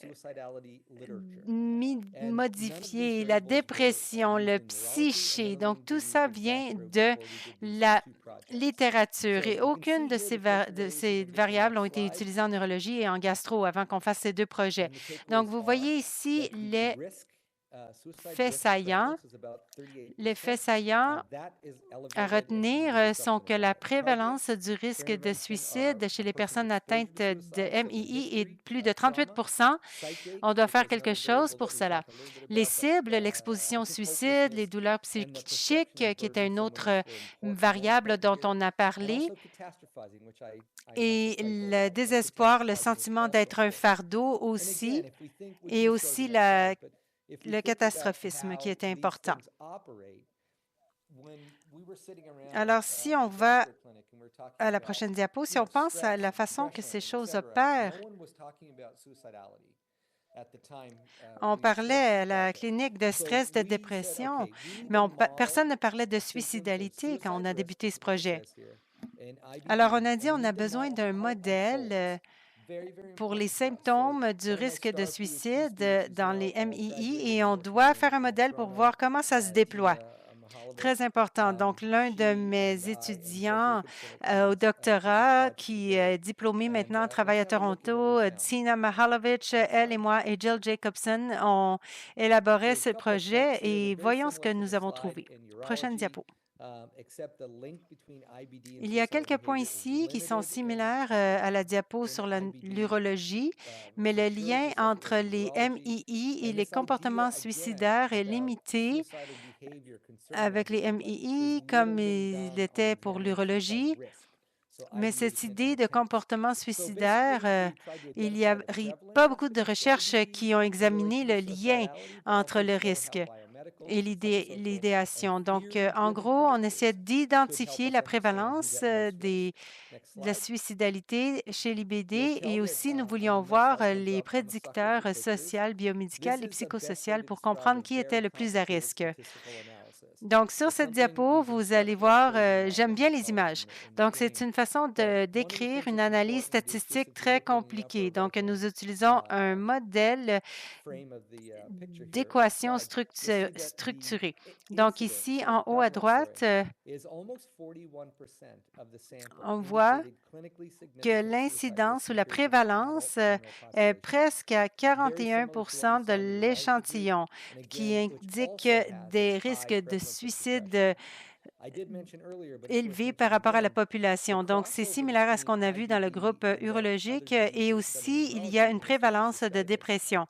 modifiée, la dépression, le psyché. Donc, tout ça vient de la littérature et aucune de ces variables ont été utilisées en neurologie et en gastro avant qu'on fasse ces deux projets. Donc, vous voyez ici les faits saillants. Les faits saillants à retenir sont que la prévalence du risque de suicide chez les personnes atteintes de MII est plus de 38 %. On doit faire quelque chose pour cela. Les cibles, l'exposition au suicide, les douleurs psychiques, qui était une autre variable dont on a parlé, et le désespoir, le sentiment d'être un fardeau aussi, et aussi le catastrophisme qui est important. Alors, si on va à la prochaine diapo, si on pense à la façon que ces choses opèrent, on parlait à la clinique de stress, de dépression, mais personne ne parlait de suicidalité quand on a débuté ce projet. Alors, on a dit on a besoin d'un modèle pour les symptômes du risque de suicide dans les MII et on doit faire un modèle pour voir comment ça se déploie. Très important. Donc, l'un de mes étudiants au doctorat qui est diplômé maintenant, travaille à Toronto, Tina Mahalovic, elle et moi et Jill Jacobson ont élaboré ce projet et voyons ce que nous avons trouvé. Prochaine diapo. Il y a quelques points ici qui sont similaires à la diapo sur l'urologie, mais le lien entre les MII et les comportements suicidaires est limité avec les MII comme il était pour l'urologie. Mais cette idée de comportement suicidaire, il n'y a pas beaucoup de recherches qui ont examiné le lien entre le risque et l'idéation. Donc, en gros, on essaie d'identifier la prévalence de la suicidalité chez l'IBD et aussi nous voulions voir les prédicteurs sociaux, biomédicaux et psychosociaux pour comprendre qui était le plus à risque. Donc, sur cette diapo, vous allez voir, j'aime bien les images. Donc, c'est une façon de décrire une analyse statistique très compliquée. Donc, nous utilisons un modèle d'équation structurée. Donc, ici, en haut à droite, on voit que l'incidence ou la prévalence est presque à 41 % de l'échantillon, qui indique des risques de suicide élevés par rapport à la population. Donc, c'est similaire à ce qu'on a vu dans le groupe urologique et aussi, il y a une prévalence de dépression.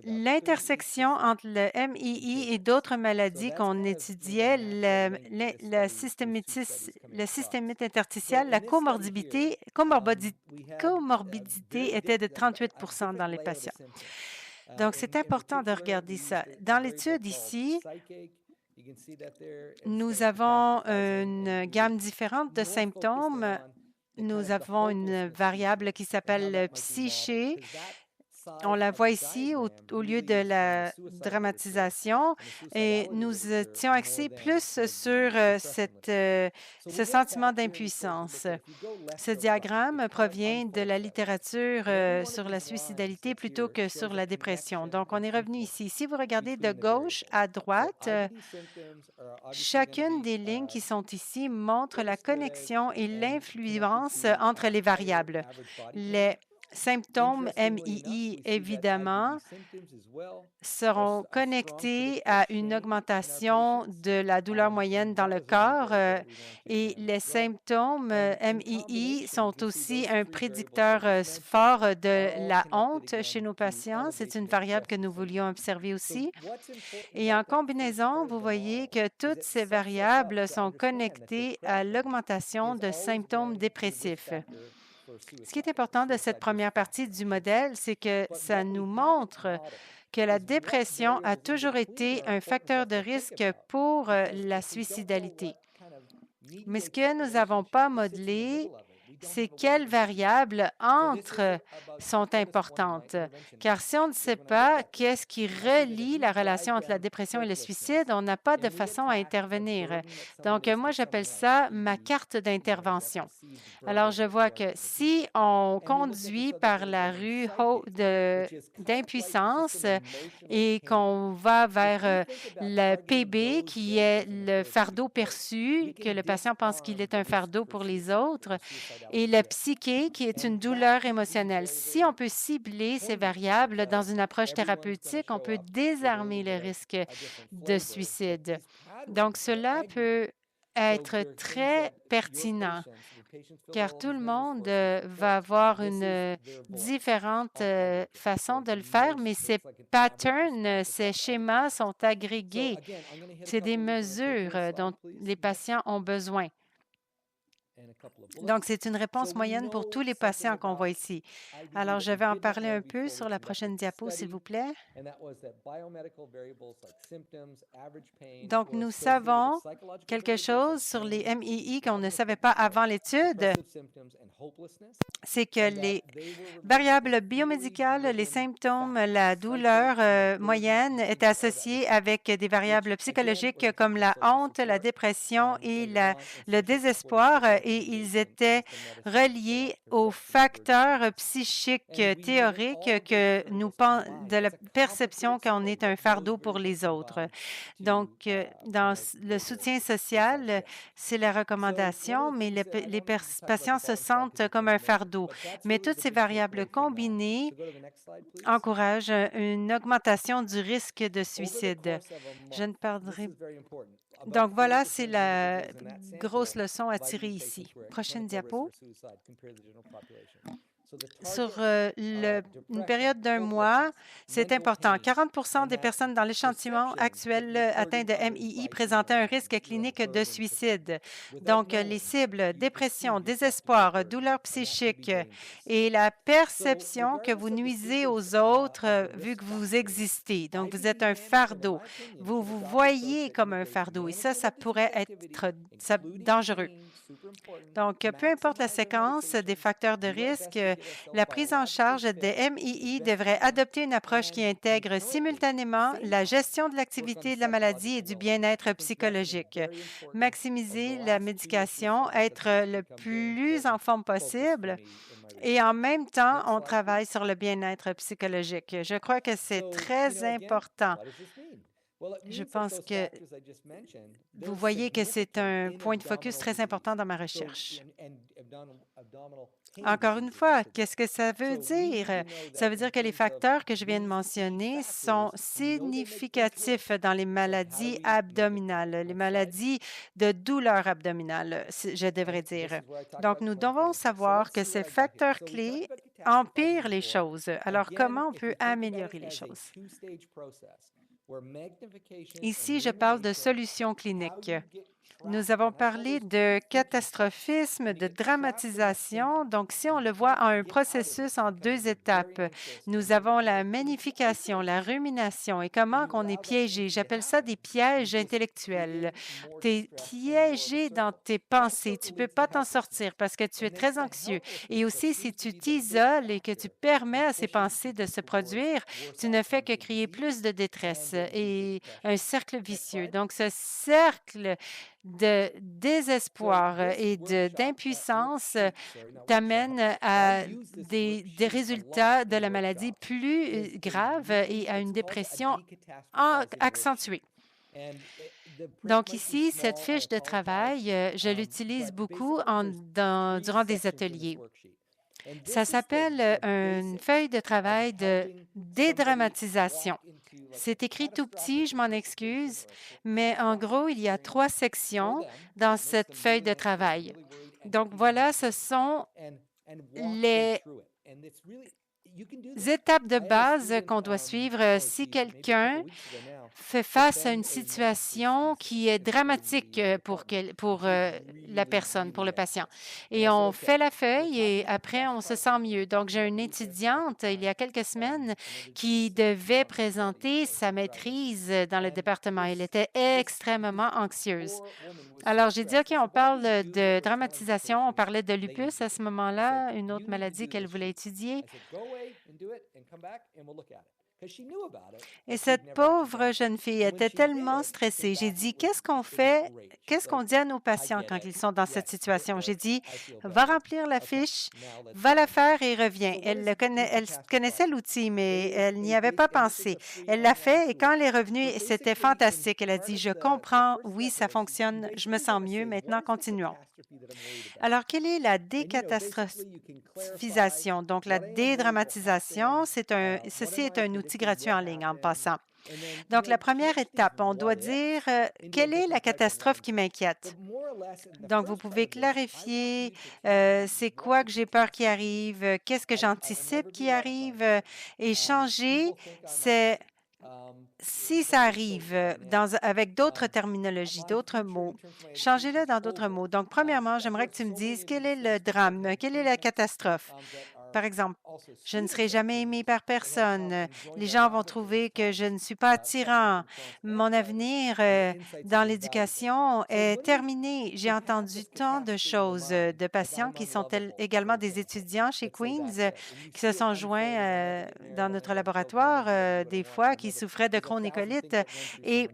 L'intersection entre le MII et d'autres maladies qu'on étudiait, le systémite interstitiel, la comorbidité était de 38 % dans les patients. Donc, c'est important de regarder ça. Dans l'étude ici, nous avons une gamme différente de symptômes. Nous avons une variable qui s'appelle le psyché. On la voit ici au lieu de la dramatisation et nous étions axés plus sur ce sentiment d'impuissance. Ce diagramme provient de la littérature sur la suicidalité plutôt que sur la dépression. Donc, on est revenu ici. Si vous regardez de gauche à droite, chacune des lignes qui sont ici montre la connexion et l'influence entre les variables. Les symptômes MII, évidemment, seront connectés à une augmentation de la douleur moyenne dans le corps et les symptômes MII sont aussi un prédicteur fort de la honte chez nos patients. C'est une variable que nous voulions observer aussi. Et en combinaison, vous voyez que toutes ces variables sont connectées à l'augmentation de symptômes dépressifs. Ce qui est important de cette première partie du modèle, c'est que ça nous montre que la dépression a toujours été un facteur de risque pour la suicidalité. Mais ce que nous n'avons pas modelé, c'est quelles variables entre sont importantes. Car si on ne sait pas qu'est-ce qui relie la relation entre la dépression et le suicide, on n'a pas de façon à intervenir. Donc, moi, j'appelle ça ma carte d'intervention. Alors, je vois que si on conduit par la rue d'impuissance et qu'on va vers le PB, qui est le fardeau perçu, que le patient pense qu'il est un fardeau pour les autres, et le psyché, qui est une douleur émotionnelle. Si on peut cibler ces variables dans une approche thérapeutique, on peut désarmer le risque de suicide. Donc, cela peut être très pertinent, car tout le monde va avoir une différente façon de le faire, mais ces patterns, ces schémas sont agrégés. C'est des mesures dont les patients ont besoin. Donc, c'est une réponse moyenne pour tous les patients qu'on voit ici. Alors, je vais en parler un peu sur la prochaine diapo, s'il vous plaît. Donc, nous savons quelque chose sur les MII qu'on ne savait pas avant l'étude. C'est que les variables biomédicales, les symptômes, la douleur moyenne étaient associés avec des variables psychologiques comme la honte, la dépression et le désespoir, et ils étaient reliés aux facteurs psychiques théoriques de la perception qu'on est un fardeau pour les autres. Donc, dans le soutien social, c'est la recommandation, mais les patients se sentent comme un fardeau. Mais toutes ces variables combinées encouragent une augmentation du risque de suicide. Je ne perdrai. Donc, voilà, c'est la grosse leçon à tirer ici. Prochaine diapo. Sur une période d'un mois, c'est important. 40 des personnes dans l'échantillon actuel atteint de MII présentaient un risque clinique de suicide. Donc, les cibles, dépression, désespoir, douleur psychique et la perception que vous nuisez aux autres vu que vous existez. Donc, vous êtes un fardeau. Vous vous voyez comme un fardeau et ça pourrait être dangereux. Donc, peu importe la séquence des facteurs de risque, la prise en charge des MII devrait adopter une approche qui intègre simultanément la gestion de l'activité de la maladie et du bien-être psychologique. Maximiser la médication, être le plus en forme possible et en même temps, on travaille sur le bien-être psychologique. Je crois que c'est très important. Je pense que vous voyez que c'est un point de focus très important dans ma recherche. Encore une fois, qu'est-ce que ça veut dire? Ça veut dire que les facteurs que je viens de mentionner sont significatifs dans les maladies abdominales, les maladies de douleur abdominale, je devrais dire. Donc, nous devons savoir que ces facteurs clés empirent les choses. Alors, comment on peut améliorer les choses? Ici, je parle de solutions cliniques. Nous avons parlé de catastrophisme, de dramatisation. Donc, si on le voit en un processus en 2 étapes, nous avons la magnification, la rumination et comment qu'on est piégé. J'appelle ça des pièges intellectuels. Tu es piégé dans tes pensées. Tu ne peux pas t'en sortir parce que tu es très anxieux. Et aussi, si tu t'isoles et que tu permets à ces pensées de se produire, tu ne fais que créer plus de détresse et un cercle vicieux. Donc, ce cercle de désespoir et d'impuissance t'amène à des résultats de la maladie plus graves et à une dépression accentuée. Donc ici, cette fiche de travail, je l'utilise beaucoup durant des ateliers. Ça s'appelle une feuille de travail de dédramatisation. C'est écrit tout petit, je m'en excuse, mais en gros, il y a 3 sections dans cette feuille de travail. Donc voilà, ce sont les étapes de base qu'on doit suivre si quelqu'un fait face à une situation qui est dramatique pour la personne, pour le patient. Et on fait la feuille et après, on se sent mieux. Donc, j'ai une étudiante, il y a quelques semaines, qui devait présenter sa maîtrise dans le département. Elle était extrêmement anxieuse. Alors, j'ai dit, OK, on parle de dramatisation. On parlait de lupus à ce moment-là, une autre maladie qu'elle voulait étudier. Et cette pauvre jeune fille était tellement stressée. J'ai dit, qu'est-ce qu'on fait? Qu'est-ce qu'on dit à nos patients quand ils sont dans cette situation? J'ai dit, va remplir la fiche, va la faire et reviens. Elle connaissait l'outil, mais elle n'y avait pas pensé. Elle l'a fait et quand elle est revenue, c'était fantastique. Elle a dit, je comprends, oui, ça fonctionne, je me sens mieux, maintenant continuons. Alors, quelle est la décatastrophisation? Donc, la dédramatisation, ceci est un outil gratuit en ligne en passant. Donc, la première étape, on doit dire quelle est la catastrophe qui m'inquiète. Donc, vous pouvez clarifier c'est quoi que j'ai peur qui arrive, qu'est-ce que j'anticipe qui arrive et changer, c'est si ça arrive avec d'autres terminologies, d'autres mots, changez-le dans d'autres mots. Donc, premièrement, j'aimerais que tu me dises quel est le drame, quelle est la catastrophe. Par exemple, je ne serai jamais aimé par personne. Les gens vont trouver que je ne suis pas attirant. Mon avenir dans l'éducation est terminé. J'ai entendu tant de choses de patients qui sont également des étudiants chez Queen's qui se sont joints dans notre laboratoire des fois, qui souffraient de chronécolite et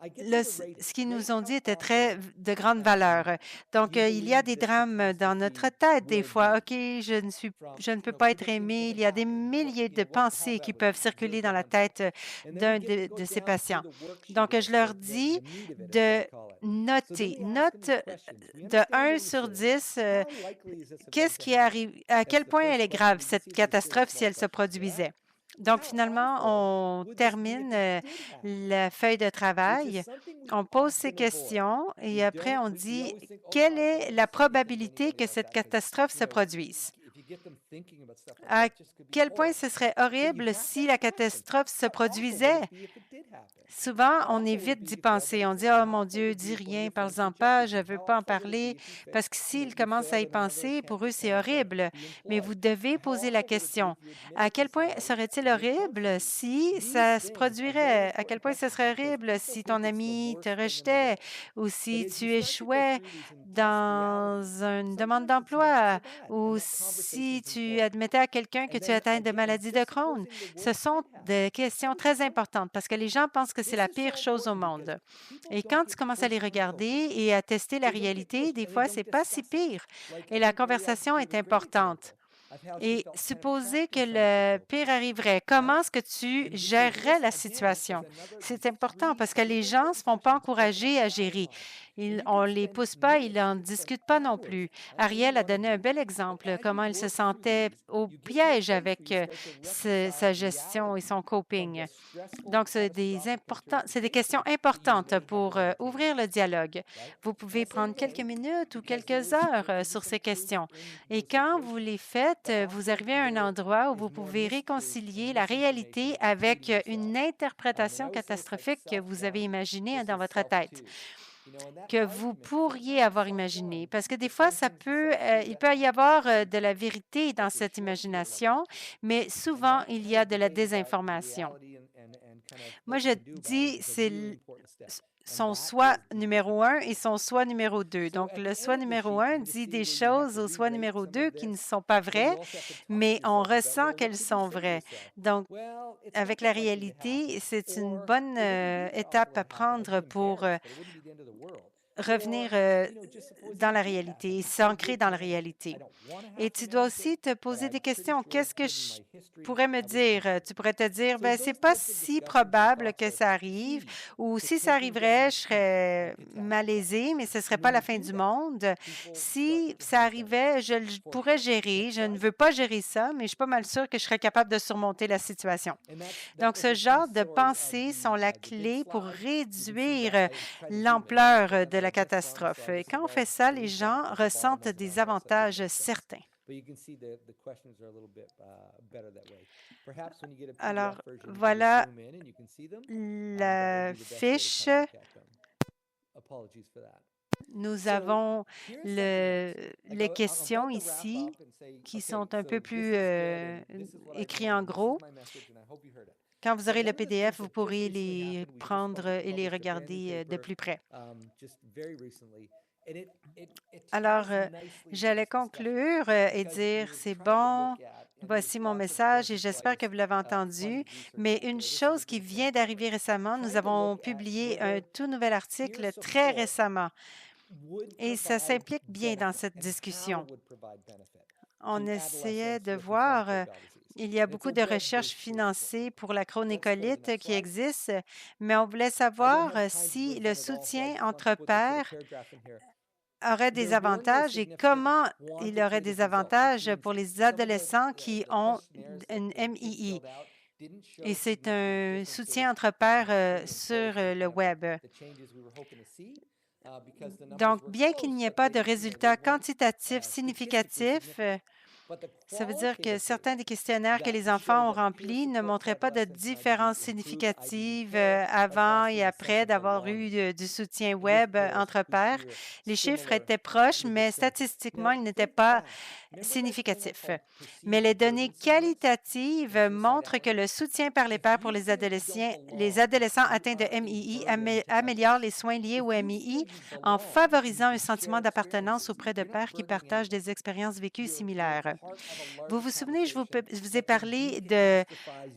ce qu'ils nous ont dit était de grande valeur. Donc, il y a des drames dans notre tête des fois. OK, je ne peux pas être aimé. Il y a des milliers de pensées qui peuvent circuler dans la tête d'un de ces patients. Donc, je leur dis de noter. Note de 1 sur 10, qu'est-ce qui arrive, à quel point elle est grave, cette catastrophe, si elle se produisait. Donc, finalement, on termine la feuille de travail, on pose ces questions et après, on dit quelle est la probabilité que cette catastrophe se produise? À quel point ce serait horrible si la catastrophe se produisait? Souvent, on évite d'y penser. On dit, « Oh mon Dieu, dis rien, parle-en pas, je ne veux pas en parler. » Parce que s'ils commencent à y penser, pour eux, c'est horrible. Mais vous devez poser la question. À quel point serait-il horrible si ça se produirait? À quel point ce serait horrible si ton ami te rejetait ou si tu échouais dans une demande d'emploi ou si tu admettais à quelqu'un que tu es atteint de maladie de Crohn? Ce sont des questions très importantes parce que les gens pensent que c'est la pire chose au monde. Et quand tu commences à les regarder et à tester la réalité, des fois, c'est pas si pire. Et la conversation est importante. Et supposer que le pire arriverait, comment est-ce que tu gérerais la situation? C'est important parce que les gens ne se font pas encourager à gérer. On ne les pousse pas, ils n'en discutent pas non plus. Ariel a donné un bel exemple, comment il se sentait au piège avec sa gestion et son coping. Donc, c'est des questions importantes pour ouvrir le dialogue. Vous pouvez prendre quelques minutes ou quelques heures sur ces questions. Et quand vous les faites, vous arrivez à un endroit où vous pouvez réconcilier la réalité avec une interprétation catastrophique que vous avez imaginée dans votre tête, que vous pourriez avoir imaginé. Parce que des fois, il peut y avoir de la vérité dans cette imagination, mais souvent, il y a de la désinformation. Moi, je dis, c'est son soi numéro 1 et son soi numéro 2. Donc, le soi numéro 1 dit des choses au soi numéro 2 qui ne sont pas vraies, mais on ressent qu'elles sont vraies. Donc, avec la réalité, c'est une bonne étape à prendre pour revenir dans la réalité et s'ancrer dans la réalité. Et tu dois aussi te poser des questions. Qu'est-ce que je pourrais me dire? Tu pourrais te dire, ben c'est pas si probable que ça arrive, ou si ça arriverait, je serais malaisée, mais ce serait pas la fin du monde. Si ça arrivait, je le pourrais gérer. Je ne veux pas gérer ça, mais je suis pas mal sûre que je serais capable de surmonter la situation. Donc, ce genre de pensées sont la clé pour réduire l'ampleur de la catastrophe. Et quand on fait ça, les gens ressentent des avantages certains. Alors, voilà la fiche. Nous avons les questions ici qui sont un peu plus écrites en gros. Quand vous aurez le PDF, vous pourrez les prendre et les regarder de plus près. Alors, j'allais conclure et dire, c'est bon, voici mon message et j'espère que vous l'avez entendu. Mais une chose qui vient d'arriver récemment, nous avons publié un tout nouvel article très récemment et ça s'implique bien dans cette discussion. On essayait de voir, il y a beaucoup de recherches financées pour la chronécolite qui existent, mais on voulait savoir si le soutien entre pairs aurait des avantages et comment il aurait des avantages pour les adolescents qui ont une MII. Et c'est un soutien entre pairs sur le web. Donc, bien qu'il n'y ait pas de résultats quantitatifs significatifs, ça veut dire que certains des questionnaires que les enfants ont remplis ne montraient pas de différence significative avant et après d'avoir eu du soutien web entre pairs. Les chiffres étaient proches, mais statistiquement, ils n'étaient pas significatifs. Mais les données qualitatives montrent que le soutien par les pairs pour les adolescents atteints de MII améliore les soins liés au MII en favorisant un sentiment d'appartenance auprès de pairs qui partagent des expériences vécues similaires. Vous vous souvenez, je vous ai parlé de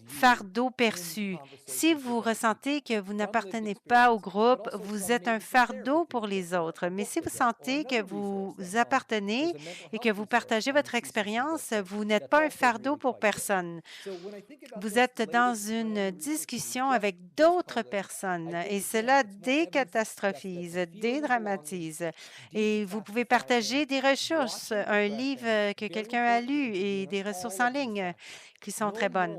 fardeau perçu. Si vous ressentez que vous n'appartenez pas au groupe, vous êtes un fardeau pour les autres. Mais si vous sentez que vous appartenez et que vous partagez votre expérience, vous n'êtes pas un fardeau pour personne. Vous êtes dans une discussion avec d'autres personnes et cela décatastrophise, dédramatise. Et vous pouvez partager des ressources, un livre que quelqu'un a lu et des ressources en ligne qui sont très bonnes.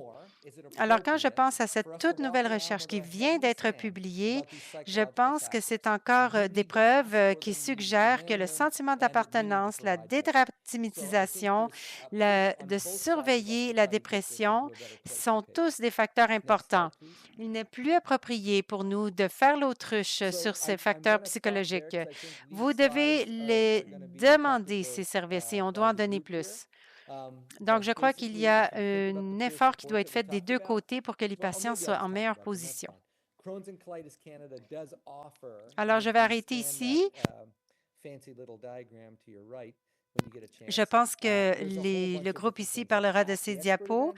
Alors, quand je pense à cette toute nouvelle recherche qui vient d'être publiée, je pense que c'est encore des preuves qui suggèrent que le sentiment d'appartenance, la dédramatisation, de surveiller la dépression sont tous des facteurs importants. Il n'est plus approprié pour nous de faire l'autruche sur ces facteurs psychologiques. Vous devez les demander, ces services, et on doit en donner plus. Donc, je crois qu'il y a un effort qui doit être fait des deux côtés pour que les patients soient en meilleure position. Alors, je vais arrêter ici. Je pense que le groupe ici parlera de ces diapos,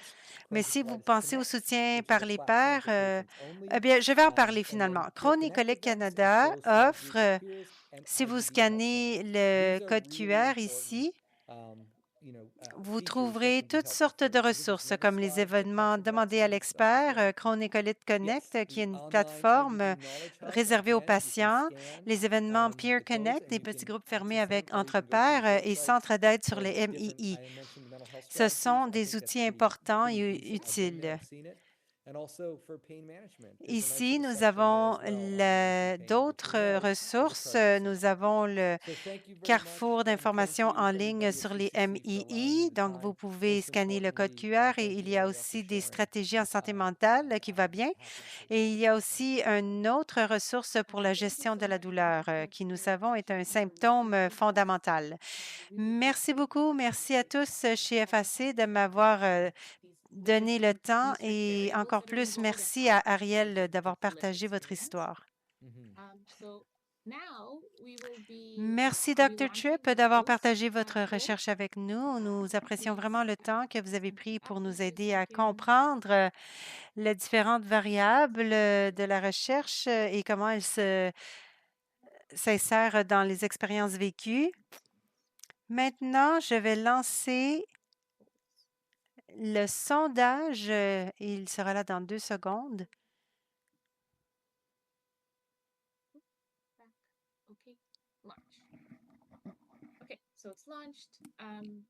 mais si vous pensez au soutien par les pairs, eh bien, je vais en parler finalement. Chronécolite Canada offre, si vous scannez le code QR ici, vous trouverez toutes sortes de ressources, comme les événements demandés à l'expert, Chronécolite Connect, qui est une plateforme réservée aux patients, les événements Peer Connect, des petits groupes fermés entre pairs, et centres d'aide sur les MII. Ce sont des outils importants et utiles. Ici, nous avons d'autres ressources. Nous avons le carrefour d'informations en ligne sur les MII. Donc, vous pouvez scanner le code QR et il y a aussi des stratégies en santé mentale qui va bien. Et il y a aussi une autre ressource pour la gestion de la douleur qui, nous savons, est un symptôme fondamental. Merci beaucoup. Merci à tous chez FAC de m'avoir donner le temps et encore plus, merci à Ariel d'avoir partagé votre histoire. Merci, Dr. Tripp, d'avoir partagé votre recherche avec nous. Nous apprécions vraiment le temps que vous avez pris pour nous aider à comprendre les différentes variables de la recherche et comment elles sincères dans les expériences vécues. Maintenant, je vais lancer le sondage. Il sera là dans 2 secondes. Okay, launch. Okay, so it's launched. And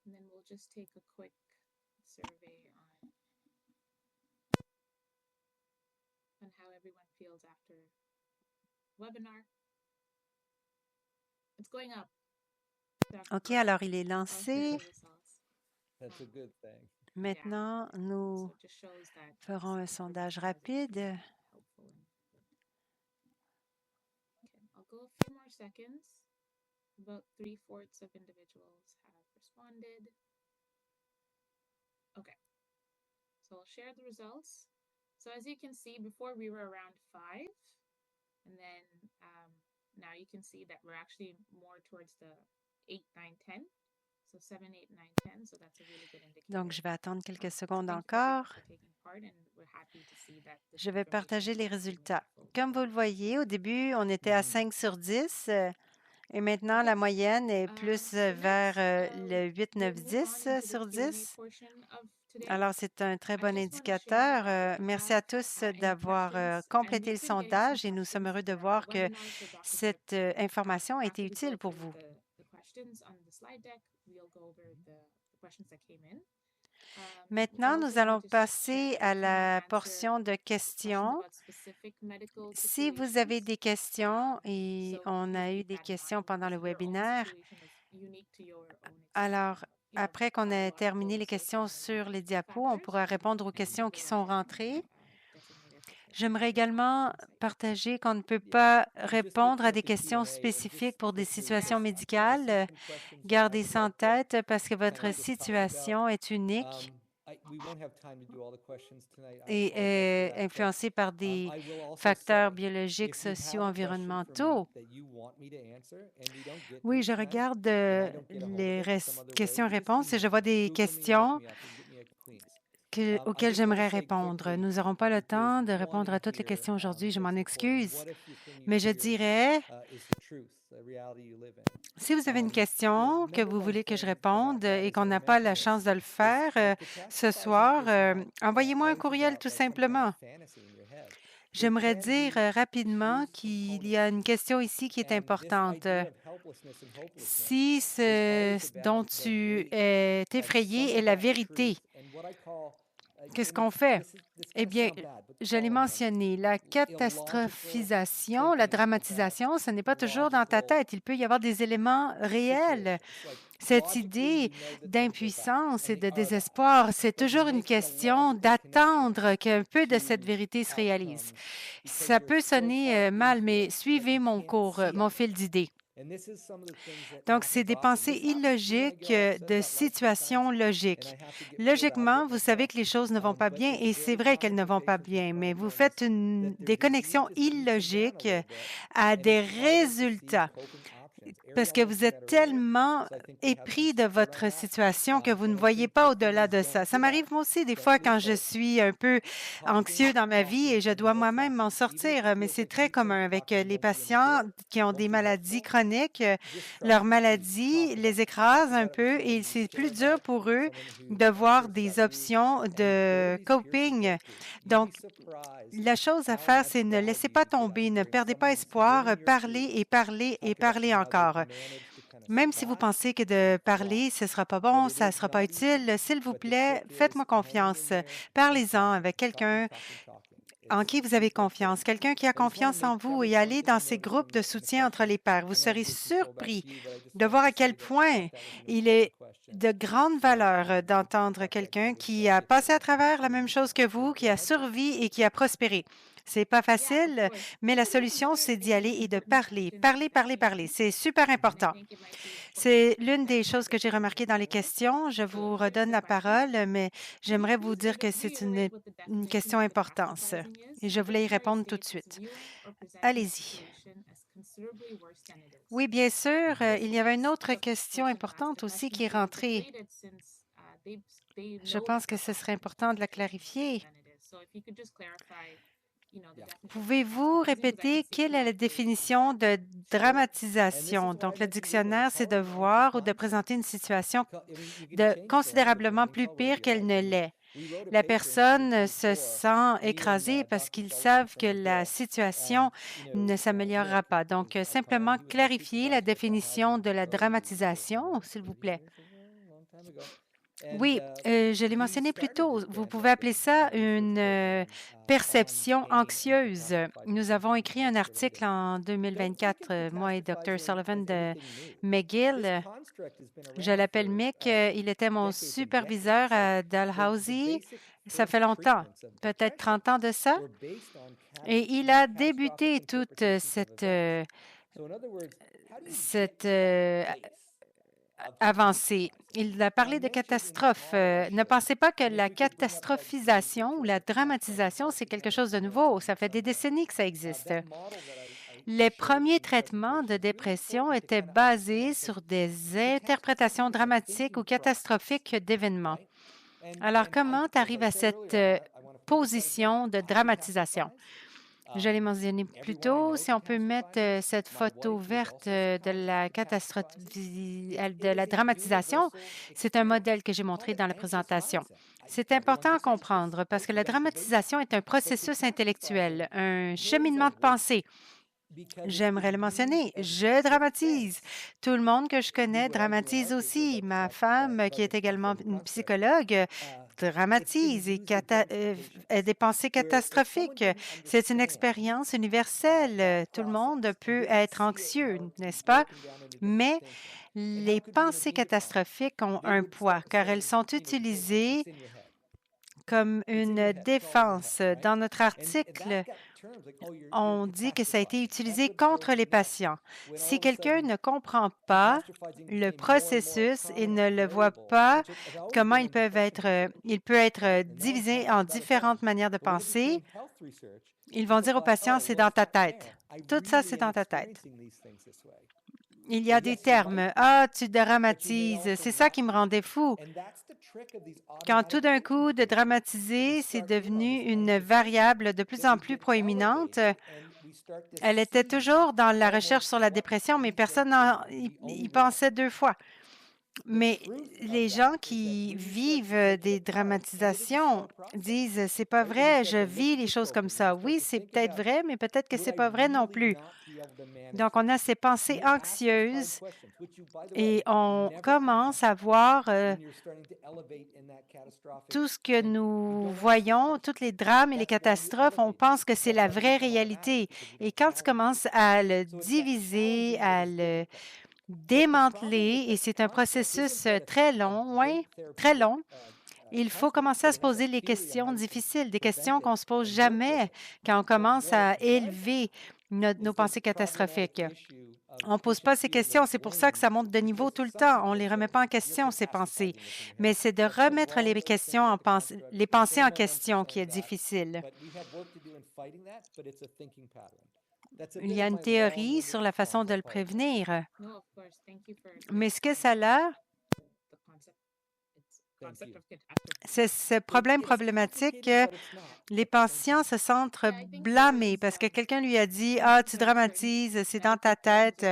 then we'll just take a quick survey on how everyone feels after webinar. It's going up. OK, alors il est I'll share lancé. the results. That's a good thing. Maintenant, nous So it just shows that ferons un some sondage information is rapide. helpful. Okay, I'll go a few more seconds. About 3/4 of individuals have responded. Okay, so I'll share the results. So as you can see, before we were around 5, and then now you can see that we're actually more towards the 8, 9, 10. So 7, 8, 9, 10. So that's a really good indicator. Donc, je vais attendre quelques So secondes thank you everyone encore. for taking part, and we're happy to see that this Je vais partager les information is résultats. meaningful. Comme vous le voyez, au début, on était à 5 sur 10 et maintenant, la moyenne est plus So vers next, le 8, 9, we'll move 10 on into the sur Q&A 10. portion of today. Alors, c'est un très I bon just want to share indicateur. that if you Merci à have tous any d'avoir questions, and complété we've le been getting some sondage et nous sommes questions heureux de throughout voir the que webinar. So Dr. cette Cook, information a été after we utile go pour through vous. the questions on the slide deck, we'll go over the questions that came in. I Maintenant, also nous allons wanted to passer share à that we can la answer portion de questions questions. about specific medical Si vous avez situations. des questions, et So on a please eu keep des that in questions mind pendant le because your own webinaire, situation is unique to your own alors après qu'on ait biological terminé les and questions sur les socioeconomic diapos, on factors, pourra répondre aux and questions qui we'll sont allow rentrées. designated professionals J'aimerais to également insight. partager qu'on ne peut Yeah. pas So just répondre looking à at des the questions Q&A and spécifiques just pour des quickly, situations I see médicales. some questions Gardez tonight ça en that tête parce que kind votre of just talk situation about, est unique we won't have time to do all the questions tonight. I et apologize for est that, but, influencée par des I will also facteurs say, biologiques, if you sociaux, have a question for me environnementaux. that you want me to answer and we don't get to Oui, it je tonight, regarde and I don't get a hold of les it some other way, just questions-réponses et je email vois me, des Google me, look questions me up and get me a Queen's. I auxquelles just want to j'aimerais say répondre. quickly Nous n'aurons pas le that there's temps de one répondre à in toutes les here questions aujourd'hui, je that's m'en important. excuse, What if your thing you mais je fear dirais, is the truth, the reality you live in? si vous avez une question que Number vous one voulez que je thing réponde about that et is, qu'on and I n'a pas la mentioned chance this, de le is faire ce catastrophizing soir, is not envoyez-moi un life is courriel about tout like some kind simplement. of fantasy in your head. It J'aimerais can dire be, rapidement here's the qu'il y a une components. question ici qui est And this importante. idea of helplessness and hopelessness Si is ce always dont about the tu weight es of effrayé some est of la that vérité, truth. And what I call, qu'est-ce and qu'on fait? this is Eh gonna bien, sound bad, but je l'ai follow me on this. mentionné, la Illogical catastrophisation, la thinking about dramatisation, ce n'est pas toujours dans ta logical tête. Il peut y avoir des éléments réels. situations. Like Cette logically, idée we know that things are bad, d'impuissance and et they de are bad. désespoir, c'est But toujours you une make the question logical d'attendre connection qu'un peu de cette to vérité se réalise. outcomes because Ça you're peut so sonner far mal, into mais it that suivez you mon can't cours, see mon out of fil it. d'idées. And this is some of the things that Donc, happen c'est des often. pensées This happens to me. illogiques Like I said de about life situations sometimes, and logiques. I have to get pulled out of Logiquement, it vous savez myself. que les choses ne vont pas But bien it's et c'est very vrai qu'elles common ne for vont pas patients bien, to mais come vous and faites notice that their des disease connexions just keeps them down a illogiques little bit, à and des it's harder to see résultats coping options. parce Ariel que vous mentioned that êtes earlier, tellement so I think we have some épris de support on votre that. situation que vous ne And I voyez think pas the key au-delà is de don't ça. Ça give up. m'arrive moi aussi des Don't fois lose quand je hope. suis un peu anxieux dans ma vie et je dois moi-même m'en sortir, mais c'est très commun avec les patients qui ont des maladies chroniques. Leur maladie les écrase un peu et c'est plus dur pour eux de voir des options de coping. Donc, la chose à faire, c'est ne laissez pas tomber, ne perdez pas espoir, parlez et parlez et parlez encore. Même si vous pensez que de parler, ce ne sera pas bon, ça ne sera pas utile, s'il vous plaît, faites-moi confiance. Parlez-en avec quelqu'un en qui vous avez confiance, quelqu'un qui a confiance en vous et allez dans ces groupes de soutien entre les pairs. Vous serez surpris de voir à quel point il est de grande valeur d'entendre quelqu'un qui a passé à travers la même chose que vous, qui a survécu et qui a prospéré. C'est pas facile, mais la solution, c'est d'y aller et de parler. Parler, parler, parler. C'est super important. C'est l'une des choses que j'ai remarquées dans les questions. Je vous redonne la parole, mais j'aimerais vous dire que c'est une question importante et je voulais y répondre tout de suite. Allez-y. Oui, bien sûr. Il y avait une autre question importante aussi qui est rentrée. Je pense que ce serait important de la clarifier. Pouvez-vous répéter quelle est la définition de dramatisation? Donc, le dictionnaire, c'est de voir ou de présenter une situation de considérablement plus pire qu'elle ne l'est. La personne se sent écrasée parce qu'ils savent que la situation ne s'améliorera pas. Donc, simplement clarifier la définition de la dramatisation, s'il vous plaît. Oui, je l'ai mentionné plus tôt. Vous pouvez appeler ça une perception anxieuse. Nous avons écrit un article en 2024, moi et Dr. Sullivan de McGill. Je l'appelle Mick. Il était mon superviseur à Dalhousie. Ça fait longtemps, peut-être 30 ans de ça. Et il a débuté toute cette avancée. Il a parlé de catastrophe. Ne pensez pas que la catastrophisation ou la dramatisation, c'est quelque chose de nouveau. Ça fait des décennies que ça existe. Les premiers traitements de dépression étaient basés sur des interprétations dramatiques ou catastrophiques d'événements. Alors, comment tu arrives à cette position de dramatisation? Je l'ai mentionné plus tôt. Si on peut mettre cette photo verte de la catastrophe, de la dramatisation, c'est un modèle que j'ai montré dans la présentation. C'est important à comprendre parce que la dramatisation est un processus intellectuel, un cheminement de pensée. J'aimerais le mentionner. Je dramatise. Tout le monde que je connais dramatise aussi. Ma femme, qui est également une psychologue, dramatise et a des pensées catastrophiques. C'est une expérience universelle. Tout le monde peut être anxieux, n'est-ce pas? Mais les pensées catastrophiques ont un poids car elles sont utilisées comme une défense. Dans notre article, on dit que ça a été utilisé contre les patients. Si quelqu'un ne comprend pas le processus et ne le voit pas, comment il peut être divisé en différentes manières de penser, ils vont dire aux patients, c'est dans ta tête. Tout ça, c'est dans ta tête. Il y a des termes. Ah, tu dramatises. C'est ça qui me rendait fou. Quand tout d'un coup, de dramatiser, c'est devenu une variable de plus en plus proéminente. Elle était toujours dans la recherche sur la dépression, mais personne y pensait deux fois. Mais les gens qui vivent des dramatisations disent, c'est pas vrai, je vis les choses comme ça. Oui, c'est peut-être vrai, mais peut-être que c'est pas vrai non plus. Donc, on a ces pensées anxieuses et on commence à voir tout ce que nous voyons, tous les drames et les catastrophes, on pense que c'est la vraie réalité. Et quand tu commences à le diviser, à le démanteler, et c'est un processus très long, oui, très long, il faut commencer à se poser les questions difficiles, des questions qu'on ne se pose jamais quand on commence à élever nos pensées catastrophiques. On ne pose pas ces questions. C'est pour ça que ça monte de niveau tout le temps. On ne les remet pas en question, ces pensées. Mais c'est de remettre les pensées en question qui est difficile. Il y a une théorie sur la façon de le prévenir. Mais ce que ça a, c'est ce problème problématique que les patients se sentent blâmés parce que quelqu'un lui a dit « Ah, tu dramatises, c'est dans ta tête. »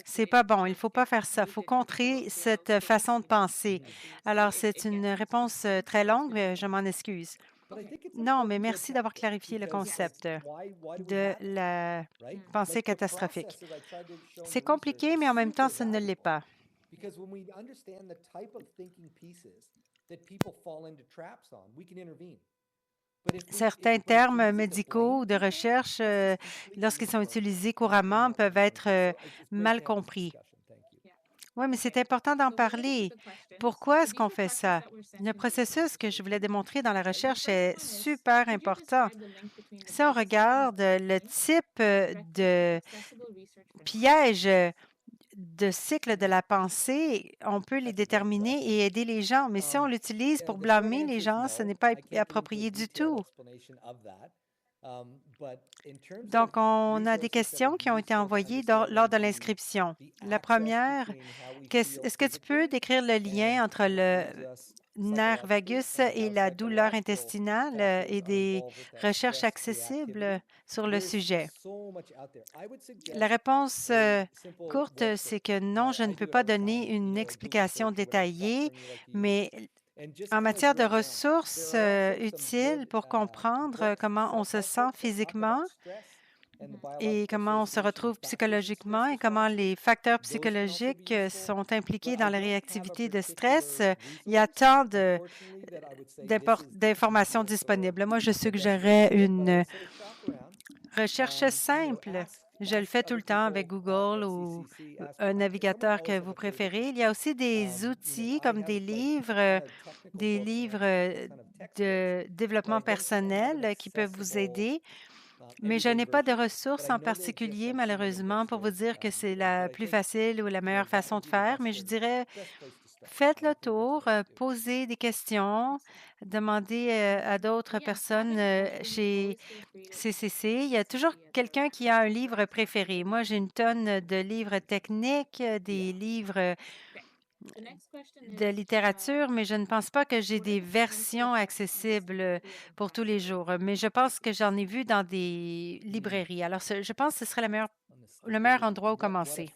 C'est pas bon, il ne faut pas faire ça. Il faut contrer cette façon de penser. Alors, c'est une réponse très longue, mais je m'en excuse. Non, mais merci d'avoir clarifié le concept de la pensée catastrophique. C'est compliqué, mais en même temps, ce ne l'est pas. Certains termes médicaux ou de recherche, lorsqu'ils sont utilisés couramment, peuvent être mal compris. Oui, mais c'est important d'en parler. Pourquoi est-ce qu'on fait ça? Le processus que je voulais démontrer dans la recherche est super important. Si on regarde le type de piège de cycle de la pensée, on peut les déterminer et aider les gens. Mais si on l'utilise pour blâmer les gens, ce n'est pas approprié du tout. Donc, on a des questions qui ont été envoyées lors de l'inscription. La première, est-ce que tu peux décrire le lien entre le nerf vagus et la douleur intestinale et des recherches accessibles sur le sujet? La réponse courte, c'est que non, je ne peux pas donner une explication détaillée, mais en matière de ressources utiles pour comprendre comment on se sent physiquement et comment on se retrouve psychologiquement et comment les facteurs psychologiques sont impliqués dans la réactivité de stress, il y a tant d'informations disponibles. Moi, je suggérerais une recherche simple. Je le fais tout le temps avec Google ou un navigateur que vous préférez. Il y a aussi des outils comme des livres de développement personnel qui peuvent vous aider. Mais je n'ai pas de ressources en particulier, malheureusement, pour vous dire que c'est la plus facile ou la meilleure façon de faire. Mais je dirais, faites le tour, posez des questions, demandez à d'autres personnes chez CCC. Il y a toujours quelqu'un qui a un livre préféré. Moi, j'ai une tonne de livres techniques, des livres de littérature, mais je ne pense pas que j'ai des versions accessibles pour tous les jours. Mais je pense que j'en ai vu dans des librairies. Alors, je pense que ce serait le meilleur endroit où commencer.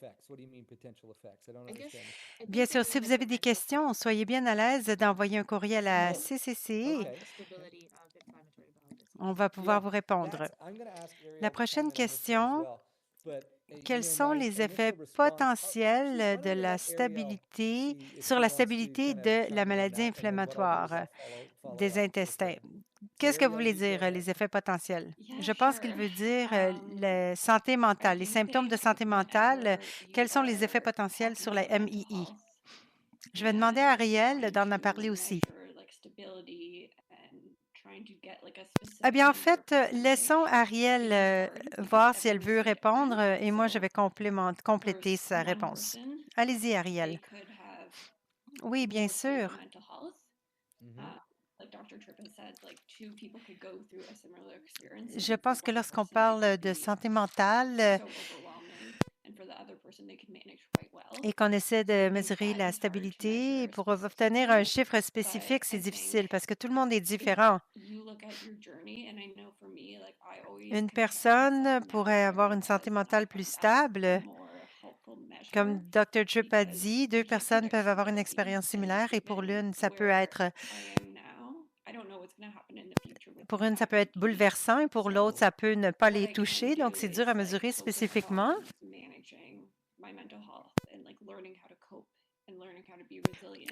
Bien sûr, si vous avez des questions, soyez bien à l'aise d'envoyer un courriel à CCC. On va pouvoir vous répondre. La prochaine question, quels sont les effets potentiels de la stabilité sur la stabilité de la maladie inflammatoire des intestins? Qu'est-ce que vous voulez dire, les effets potentiels? Je pense qu'il veut dire la santé mentale, les symptômes de santé mentale. Quels sont les effets potentiels sur la MII? Je vais demander à Ariel d'en parler aussi. Eh bien, en fait, laissons Ariel voir si elle veut répondre et moi, je vais compléter sa réponse. Allez-y, Ariel. Oui, bien sûr. Je pense que lorsqu'on parle de santé mentale et qu'on essaie de mesurer la stabilité, pour obtenir un chiffre spécifique, c'est difficile parce que tout le monde est différent. Une personne pourrait avoir une santé mentale plus stable. Comme Dr. Tripp a dit, deux personnes peuvent avoir une expérience similaire et pour l'une, ça peut être bouleversant et pour l'autre, ça peut ne pas les toucher. Donc, c'est dur à mesurer spécifiquement.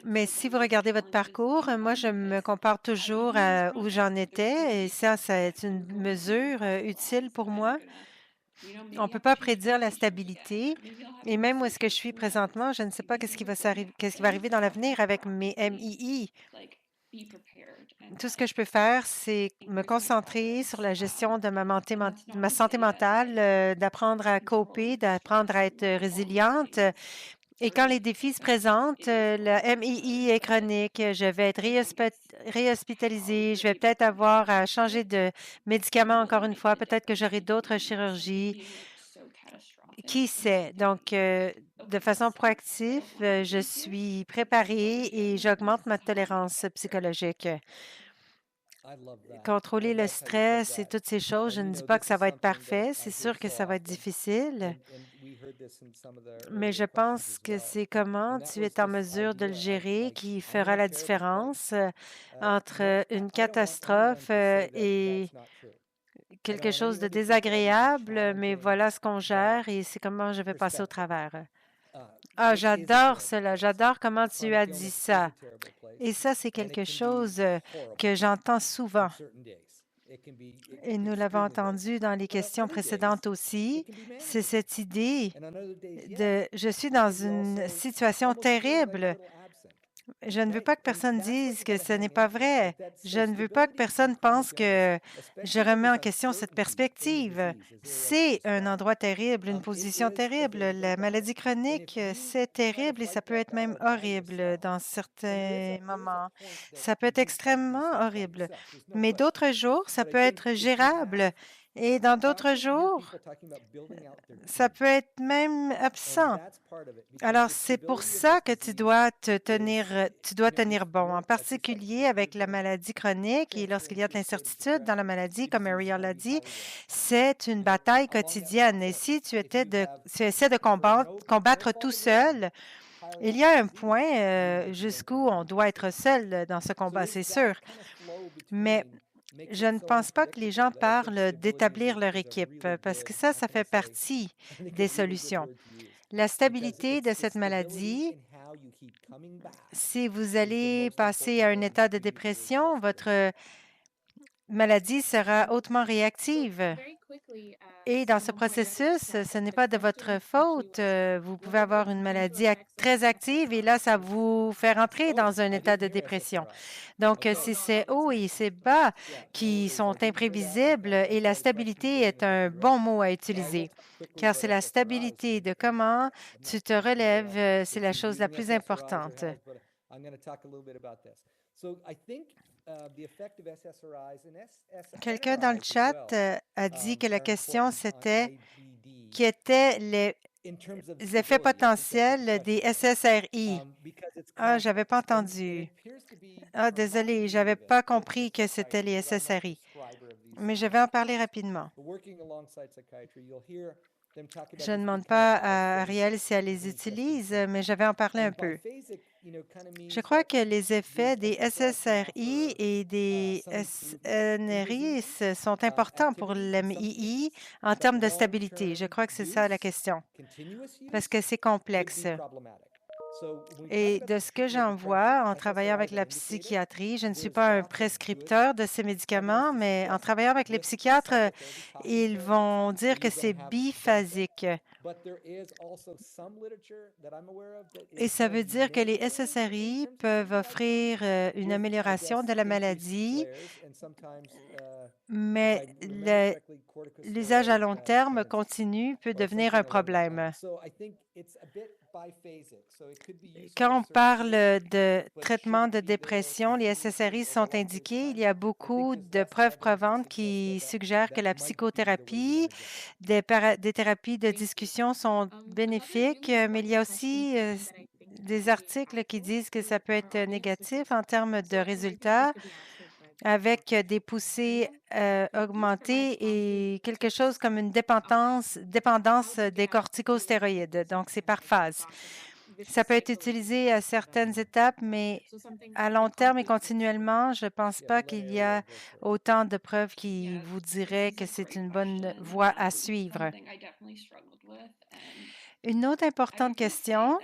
Mais si vous regardez votre parcours, moi, je me compare toujours à où j'en étais et ça, c'est une mesure utile pour moi. On ne peut pas prédire la stabilité et même où est-ce que je suis présentement, je ne sais pas qu'est-ce qui va arriver dans l'avenir avec mes MII. Tout ce que je peux faire, c'est me concentrer sur la gestion de ma santé mentale, d'apprendre à coper, d'apprendre à être résiliente. Et quand les défis se présentent, la MII est chronique, je vais être réhospitalisée, je vais peut-être avoir à changer de médicaments encore une fois, peut-être que j'aurai d'autres chirurgies. Qui sait? Donc, de façon proactive, je suis préparée et j'augmente ma tolérance psychologique. Contrôler le stress et toutes ces choses, je ne dis pas que ça va être parfait. C'est sûr que ça va être difficile. Mais je pense que c'est comment tu es en mesure de le gérer qui fera la différence entre une catastrophe et quelque chose de désagréable, mais voilà ce qu'on gère et c'est comment je vais passer au travers. Ah, j'adore cela. J'adore comment tu as dit ça. Et ça, c'est quelque chose que j'entends souvent. Et nous l'avons entendu dans les questions précédentes aussi. C'est cette idée de « je suis dans une situation terrible ». Je ne veux pas que personne dise que ce n'est pas vrai. Je ne veux pas que personne pense que je remets en question cette perspective. C'est un endroit terrible, une position terrible. La maladie chronique, c'est terrible et ça peut être même horrible dans certains moments. Ça peut être extrêmement horrible. Mais d'autres jours, ça peut être gérable. Et dans d'autres jours, ça peut être même absent. Alors, c'est pour ça que tu dois tenir bon, en particulier avec la maladie chronique et lorsqu'il y a de l'incertitude dans la maladie, comme Ariel l'a dit, c'est une bataille quotidienne. Et si tu essaies de combattre tout seul, il y a un point jusqu'où on doit être seul dans ce combat, c'est sûr. Mais je ne pense pas que les gens parlent d'établir leur équipe parce que ça fait partie des solutions. La stabilité de cette maladie, si vous allez passer à un état de dépression, votre maladie sera hautement réactive. Et dans ce processus, ce n'est pas de votre faute. Vous pouvez avoir une maladie très active et là, ça vous fait rentrer dans un état de dépression. Donc, c'est ces hauts et ces bas qui sont imprévisibles et la stabilité est un bon mot à utiliser car c'est la stabilité de comment tu te relèves, c'est la chose la plus importante. Quelqu'un dans le chat a dit que la question, c'était qui étaient les effets potentiels des SSRI. Ah, je n'avais pas entendu. Ah, désolé, je n'avais pas compris que c'était les SSRI. Mais je vais en parler rapidement. Je ne demande pas à Ariel si elle les utilise, mais je vais en parler un peu. Je crois que les effets des SSRI et des SNRI sont importants pour l'MII en termes de stabilité. Je crois que c'est ça la question, parce que c'est complexe. Et de ce que j'en vois en travaillant avec la psychiatrie, je ne suis pas un prescripteur de ces médicaments, mais en travaillant avec les psychiatres, ils vont dire que c'est biphasique. Et ça veut dire que les SSRI peuvent offrir une amélioration de la maladie, mais l'usage à long terme continu peut devenir un problème. Quand on parle de traitement de dépression, les SSRI sont indiqués. Il y a beaucoup de preuves provantes qui suggèrent que la psychothérapie, des thérapies de discussion sont bénéfiques, mais il y a aussi des articles qui disent que ça peut être négatif en termes de résultats avec des poussées augmentées et quelque chose comme une dépendance des corticostéroïdes. Donc, c'est par phase. Ça peut être utilisé à certaines étapes, mais à long terme et continuellement, je ne pense pas qu'il y a autant de preuves qui vous diraient que c'est une bonne voie à suivre. Une autre importante question,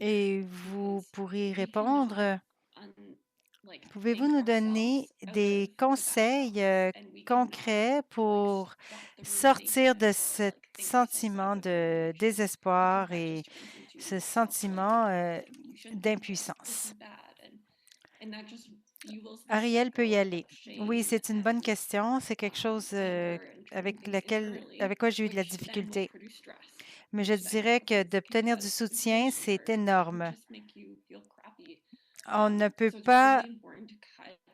et vous pourrez répondre. Pouvez-vous nous donner des conseils concrets pour sortir de ce sentiment de désespoir et ce sentiment d'impuissance? Ariel peut y aller. Oui, c'est une bonne question. C'est quelque chose avec quoi j'ai eu de la difficulté. Mais je dirais que d'obtenir du soutien, c'est énorme. On ne peut pas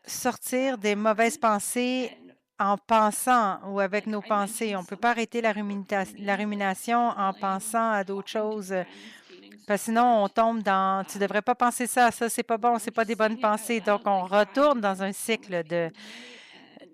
sortir des mauvaises pensées en pensant ou avec nos pensées. On ne peut pas arrêter la rumination en pensant à d'autres choses. Parce que sinon, on tombe dans « tu ne devrais pas penser ça, c'est pas bon, c'est pas des bonnes pensées ». Donc, on retourne dans un cycle de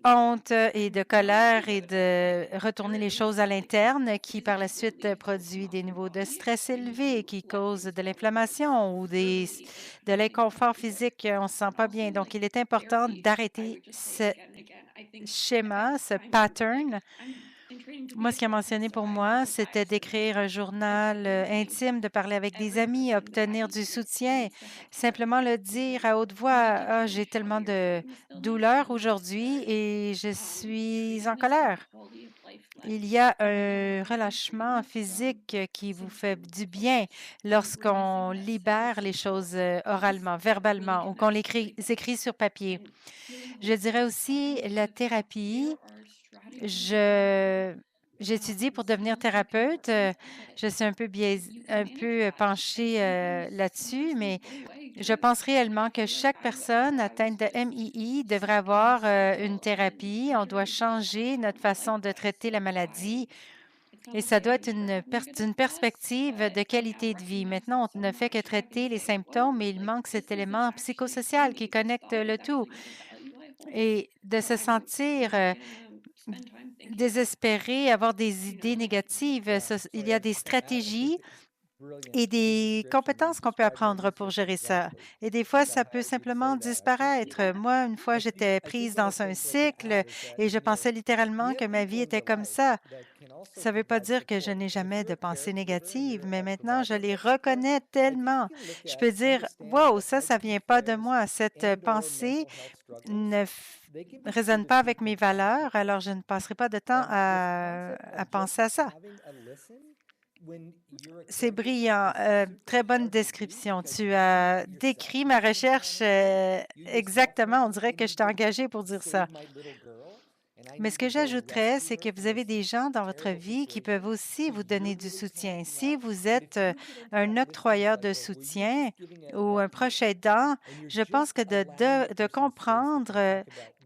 honte et de colère et de retourner les choses à l'interne qui, par la suite, produit des niveaux de stress élevés qui causent de l'inflammation ou de l'inconfort physique. On ne se sent pas bien. Donc, il est important d'arrêter ce schéma, ce pattern. Moi, ce qui a mentionné pour moi, c'était d'écrire un journal intime, de parler avec des amis, obtenir du soutien, simplement le dire à haute voix, « Ah, j'ai tellement de douleur aujourd'hui et je suis en colère. » Il y a un relâchement physique qui vous fait du bien lorsqu'on libère les choses oralement, verbalement ou qu'on les écrit sur papier. Je dirais aussi la thérapie. Je j'étudie pour devenir thérapeute. Je suis un peu penchée là-dessus, mais je pense réellement que chaque personne atteinte de MII devrait avoir une thérapie. On doit changer notre façon de traiter la maladie et ça doit être une perspective de qualité de vie. Maintenant, on ne fait que traiter les symptômes, mais il manque cet élément psychosocial qui connecte le tout. Et de se sentir désespéré, avoir des idées négatives, il y a des stratégies et des compétences qu'on peut apprendre pour gérer ça. Et des fois, ça peut simplement disparaître. Moi, une fois, j'étais prise dans un cycle et je pensais littéralement que ma vie était comme ça. Ça ne veut pas dire que je n'ai jamais de pensées négatives, mais maintenant, je les reconnais tellement. Je peux dire, wow, ça ne vient pas de moi. Cette pensée ne résonne pas avec mes valeurs, alors je ne passerai pas de temps à penser à ça. C'est brillant. Très bonne description. Tu as décrit ma recherche exactement. On dirait que je t'ai engagé pour dire ça. Mais ce que j'ajouterais, c'est que vous avez des gens dans votre vie qui peuvent aussi vous donner du soutien. Si vous êtes un octroyeur de soutien ou un proche aidant, je pense que de comprendre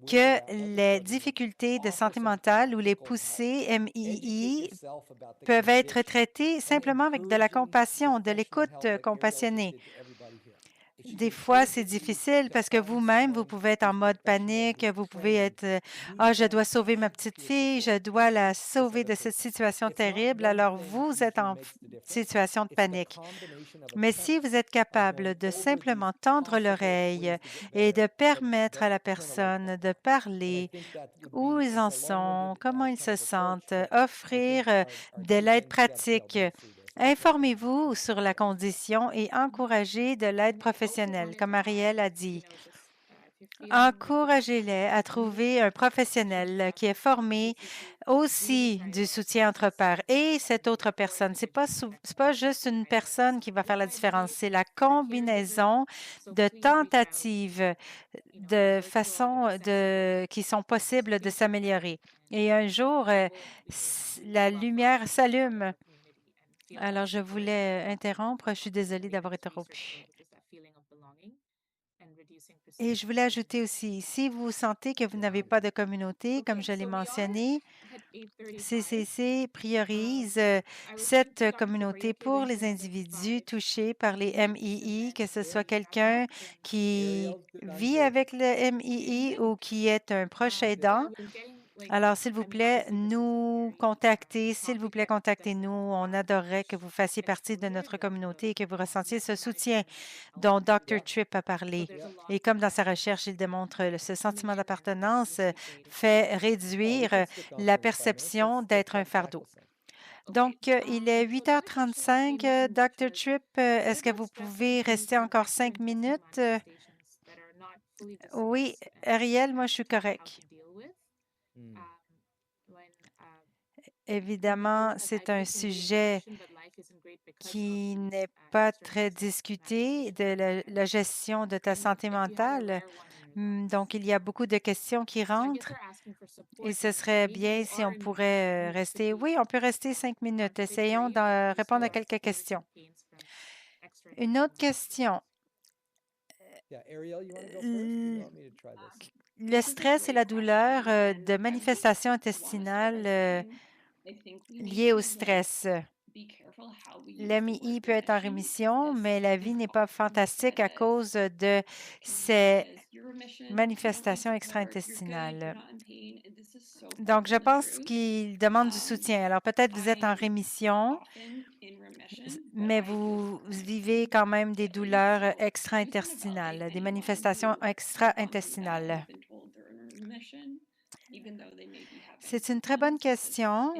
que les difficultés de santé mentale ou les poussées MII peuvent être traitées simplement avec de la compassion, de l'écoute compassionnée. Des fois, c'est difficile parce que vous-même, vous pouvez être en mode panique, vous pouvez être je dois sauver ma petite fille, je dois la sauver de cette situation terrible. Alors, vous êtes en situation de panique. Mais si vous êtes capable de simplement tendre l'oreille et de permettre à la personne de parler où ils en sont, comment ils se sentent, offrir de l'aide pratique, informez-vous sur la condition et encouragez de l'aide professionnelle, comme Ariel a dit. Encouragez-les à trouver un professionnel qui est formé aussi du soutien entre pairs et cette autre personne. Ce n'est pas juste une personne qui va faire la différence, c'est la combinaison de tentatives de façons qui sont possibles de s'améliorer. Et un jour, la lumière s'allume. Alors, je voulais interrompre. Je suis désolée d'avoir interrompu. Et je voulais ajouter aussi, si vous sentez que vous n'avez pas de communauté, comme je l'ai mentionné, CCC priorise cette communauté pour les individus touchés par les MII, que ce soit quelqu'un qui vit avec le MII ou qui est un proche aidant. Alors, s'il vous plaît, contactez-nous. On adorerait que vous fassiez partie de notre communauté et que vous ressentiez ce soutien dont Dr. Tripp a parlé. Et comme dans sa recherche, il démontre ce sentiment d'appartenance fait réduire la perception d'être un fardeau. Donc, il est 8h35. Dr. Tripp, est-ce que vous pouvez rester encore 5 minutes? Oui, Ariel, moi, je suis correct. Évidemment, c'est un sujet qui n'est pas très discuté de la gestion de ta santé mentale. Donc, il y a beaucoup de questions qui rentrent et ce serait bien si on pourrait rester. Oui, on peut rester 5 minutes. Essayons de répondre à quelques questions. Une autre question. Le stress et la douleur de manifestations intestinales liées au stress. L'MI peut être en rémission, mais la vie n'est pas fantastique à cause de ces manifestations extra-intestinales. Donc, je pense qu'il demande du soutien. Alors, peut-être vous êtes en rémission, mais vous vivez quand même des douleurs extra-intestinales, des manifestations extra-intestinales. C'est une très bonne question.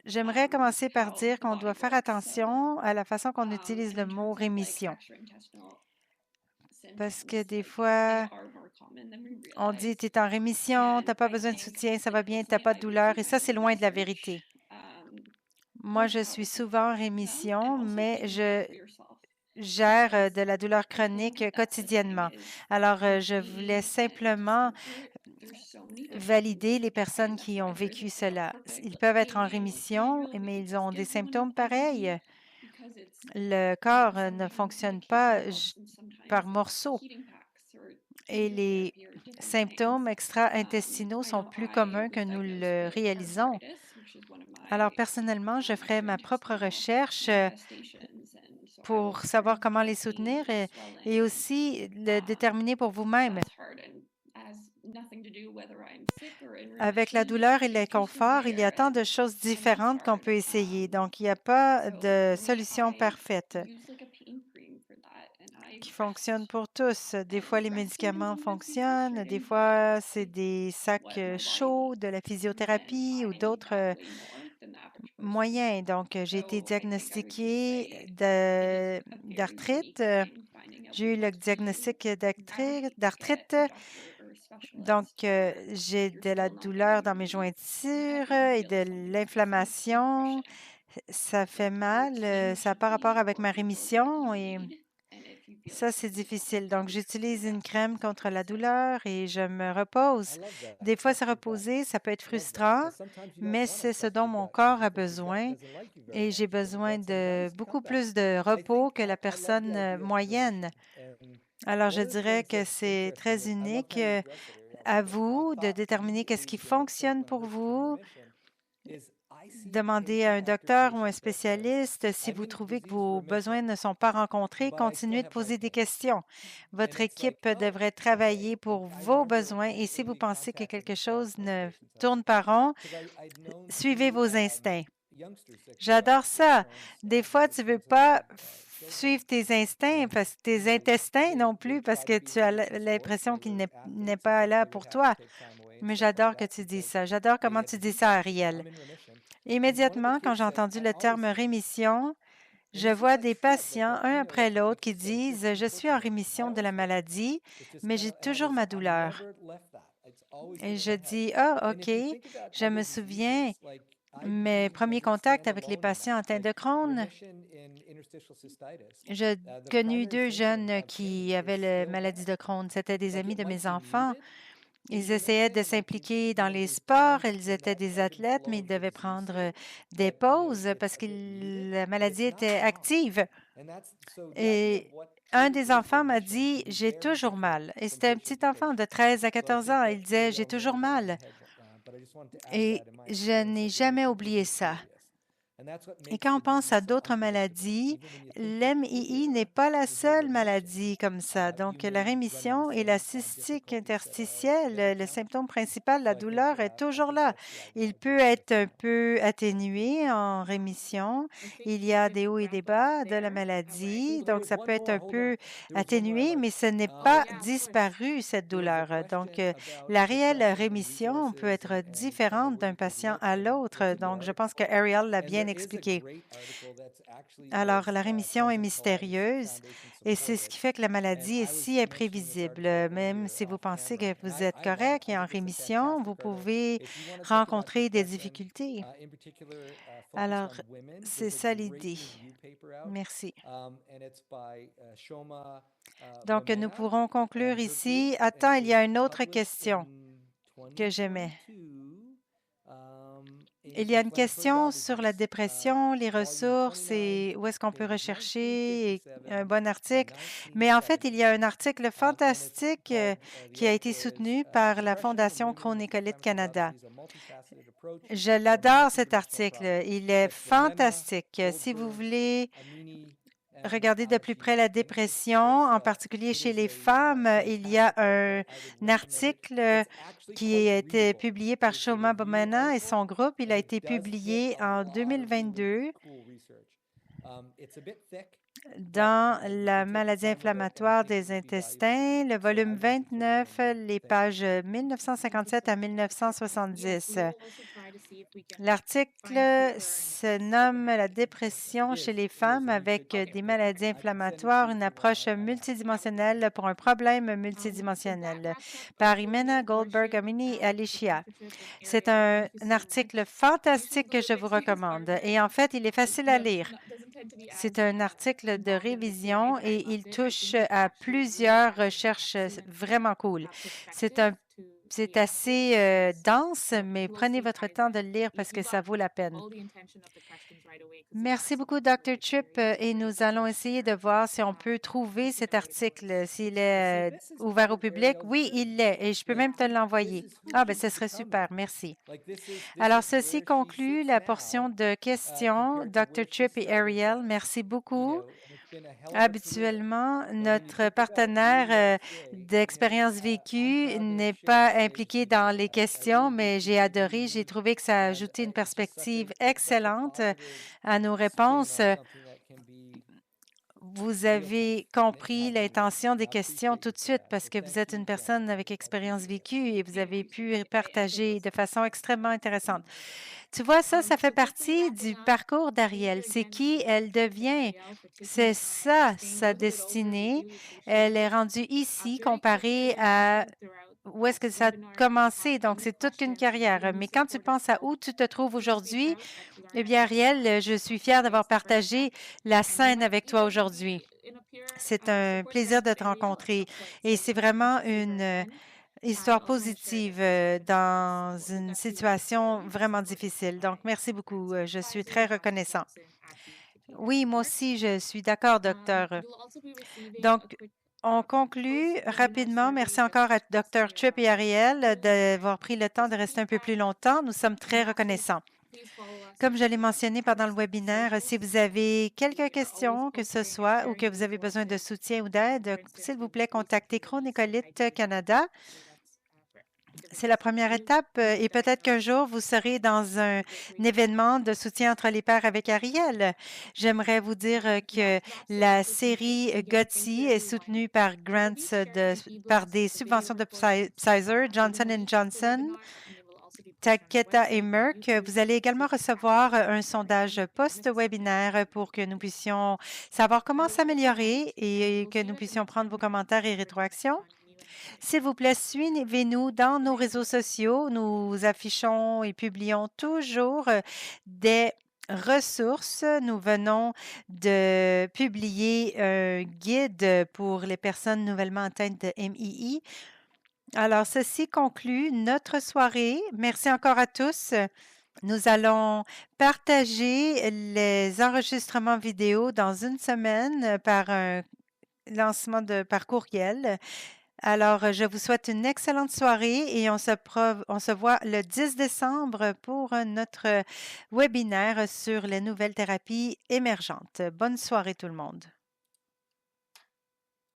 J'aimerais commencer par dire qu'on doit faire attention à la façon qu'on utilise le mot rémission. Parce que des fois, on dit tu es en rémission, tu n'as pas besoin de soutien, ça va bien, tu n'as pas de douleur. Et ça, c'est loin de la vérité. Moi, je suis souvent en rémission, mais je gère de la douleur chronique quotidiennement. Alors, je voulais simplement valider les personnes qui ont vécu cela. Ils peuvent être en rémission, mais ils ont des symptômes pareils. Le corps ne fonctionne pas par morceaux et les symptômes extra-intestinaux sont plus communs que nous le réalisons. Alors, personnellement, je ferai ma propre recherche pour savoir comment les soutenir et aussi le déterminer pour vous-même. Avec la douleur et l'inconfort, il y a tant de choses différentes qu'on peut essayer. Donc, il n'y a pas de solution parfaite qui fonctionne pour tous. Des fois, les médicaments fonctionnent. Des fois, c'est des sacs chauds, de la physiothérapie ou d'autres moyens. Donc, j'ai été diagnostiquée d'arthrite. J'ai eu le diagnostic d'arthrite. Donc, j'ai de la douleur dans mes jointures et de l'inflammation. Ça fait mal. Ça n'a pas rapport avec ma rémission et ça, c'est difficile. Donc, j'utilise une crème contre la douleur et je me repose. Des fois, se reposer, ça peut être frustrant, mais c'est ce dont mon corps a besoin et j'ai besoin de beaucoup plus de repos que la personne moyenne. Alors, je dirais que c'est très unique à vous de déterminer qu'est-ce qui fonctionne pour vous. Demandez à un docteur ou un spécialiste si vous trouvez que vos besoins ne sont pas rencontrés. Continuez de poser des questions. Votre équipe devrait travailler pour vos besoins et si vous pensez que quelque chose ne tourne pas rond, suivez vos instincts. J'adore ça. Des fois, tu ne veux pas suivre tes instincts, tes intestins non plus, parce que tu as l'impression qu'il n'est pas là pour toi. Mais j'adore que tu dis ça. J'adore comment tu dis ça, Ariel. Immédiatement, quand j'ai entendu le terme rémission, je vois des patients, un après l'autre, qui disent « Je suis en rémission de la maladie, mais j'ai toujours ma douleur. » Et je dis « Ah, OK, je me souviens, mes premiers contacts avec les patients atteints de Crohn, j'ai connu 2 jeunes qui avaient la maladie de Crohn. C'était des amis de mes enfants. Ils essayaient de s'impliquer dans les sports, ils étaient des athlètes, mais ils devaient prendre des pauses parce que la maladie était active. Et un des enfants m'a dit « J'ai toujours mal ». Et c'était un petit enfant de 13 à 14 ans. Il disait « J'ai toujours mal ». Et je n'ai jamais oublié ça. Et quand on pense à d'autres maladies, l'MII n'est pas la seule maladie comme ça. Donc, la rémission et la cystique interstitielle, le symptôme principal, la douleur, est toujours là. Il peut être un peu atténué en rémission. Il y a des hauts et des bas de la maladie. Donc, ça peut être un peu atténué, mais ce n'est pas disparu, cette douleur. Donc, la réelle rémission peut être différente d'un patient à l'autre. Donc, je pense que Ariel l'a bien expliqué. Alors, la rémission est mystérieuse et c'est ce qui fait que la maladie est si imprévisible. Même si vous pensez que vous êtes correct et en rémission, vous pouvez rencontrer des difficultés. Alors, c'est ça l'idée. Merci. Donc, nous pourrons conclure ici. Attends, il y a une autre question que j'aimais. Il y a une question sur la dépression, les ressources et où est-ce qu'on peut rechercher un bon article. Mais en fait, il y a un article fantastique qui a été soutenu par la Fondation Crohn-Écolite Canada. Je l'adore, cet article. Il est fantastique. Si vous voulez regarder de plus près la dépression, en particulier chez les femmes, il y a un article qui a été publié par Shoma Bomana et son groupe. Il a été publié en 2022 dans la maladie inflammatoire des intestins, le volume 29, les pages 1957 à 1970. L'article se nomme « La dépression chez les femmes avec des maladies inflammatoires, une approche multidimensionnelle pour un problème multidimensionnel » par Imena Goldberg-Amini et Alicia. C'est un article fantastique que je vous recommande et en fait, il est facile à lire. C'est un article de révision et il touche à plusieurs recherches vraiment cool. C'est un c'est assez dense, mais prenez votre temps de le lire parce que ça vaut la peine. Merci beaucoup, Dr. Tripp, et nous allons essayer de voir si on peut trouver cet article, s'il est ouvert au public. Oui, il l'est, et je peux même te l'envoyer. Ah, ben ce serait super, merci. Alors, ceci conclut la portion de questions. Dr. Tripp et Ariel, merci beaucoup. Habituellement, notre partenaire d'expérience vécue n'est pas impliqué dans les questions, mais j'ai adoré. J'ai trouvé que ça a ajouté une perspective excellente à nos réponses. Vous avez compris l'intention des questions tout de suite parce que vous êtes une personne avec expérience vécue et vous avez pu partager de façon extrêmement intéressante. Tu vois, ça fait partie du parcours d'Ariel. C'est qui elle devient. C'est ça, sa destinée. Elle est rendue ici comparée à où est-ce que ça a commencé. Donc, c'est toute une carrière. Mais quand tu penses à où tu te trouves aujourd'hui, eh bien, Ariel, je suis fière d'avoir partagé la scène avec toi aujourd'hui. C'est un plaisir de te rencontrer et c'est vraiment une histoire positive dans une situation vraiment difficile. Donc, merci beaucoup. Je suis très reconnaissant. Oui, moi aussi, je suis d'accord, docteur. Donc, on conclut rapidement. Merci encore à Dr. Tripp et Ariel d'avoir pris le temps de rester un peu plus longtemps. Nous sommes très reconnaissants. Comme je l'ai mentionné pendant le webinaire, si vous avez quelques questions, que ce soit, ou que vous avez besoin de soutien ou d'aide, s'il vous plaît, contactez Chronécolite Canada. C'est la première étape et peut-être qu'un jour, vous serez dans un événement de soutien entre les pairs avec Ariel. J'aimerais vous dire que la série GOTSI est soutenue par grants par des subventions de Pfizer, Johnson & Johnson, Takeda et Merck. Vous allez également recevoir un sondage post-webinaire pour que nous puissions savoir comment s'améliorer et que nous puissions prendre vos commentaires et rétroactions. S'il vous plaît, suivez-nous dans nos réseaux sociaux. Nous affichons et publions toujours des ressources. Nous venons de publier un guide pour les personnes nouvellement atteintes de MII. Alors, ceci conclut notre soirée. Merci encore à tous. Nous allons partager les enregistrements vidéo dans une semaine par un lancement par courriel. Alors, je vous souhaite une excellente soirée et on se voit le 10 décembre pour notre webinaire sur les nouvelles thérapies émergentes. Bonne soirée tout le monde.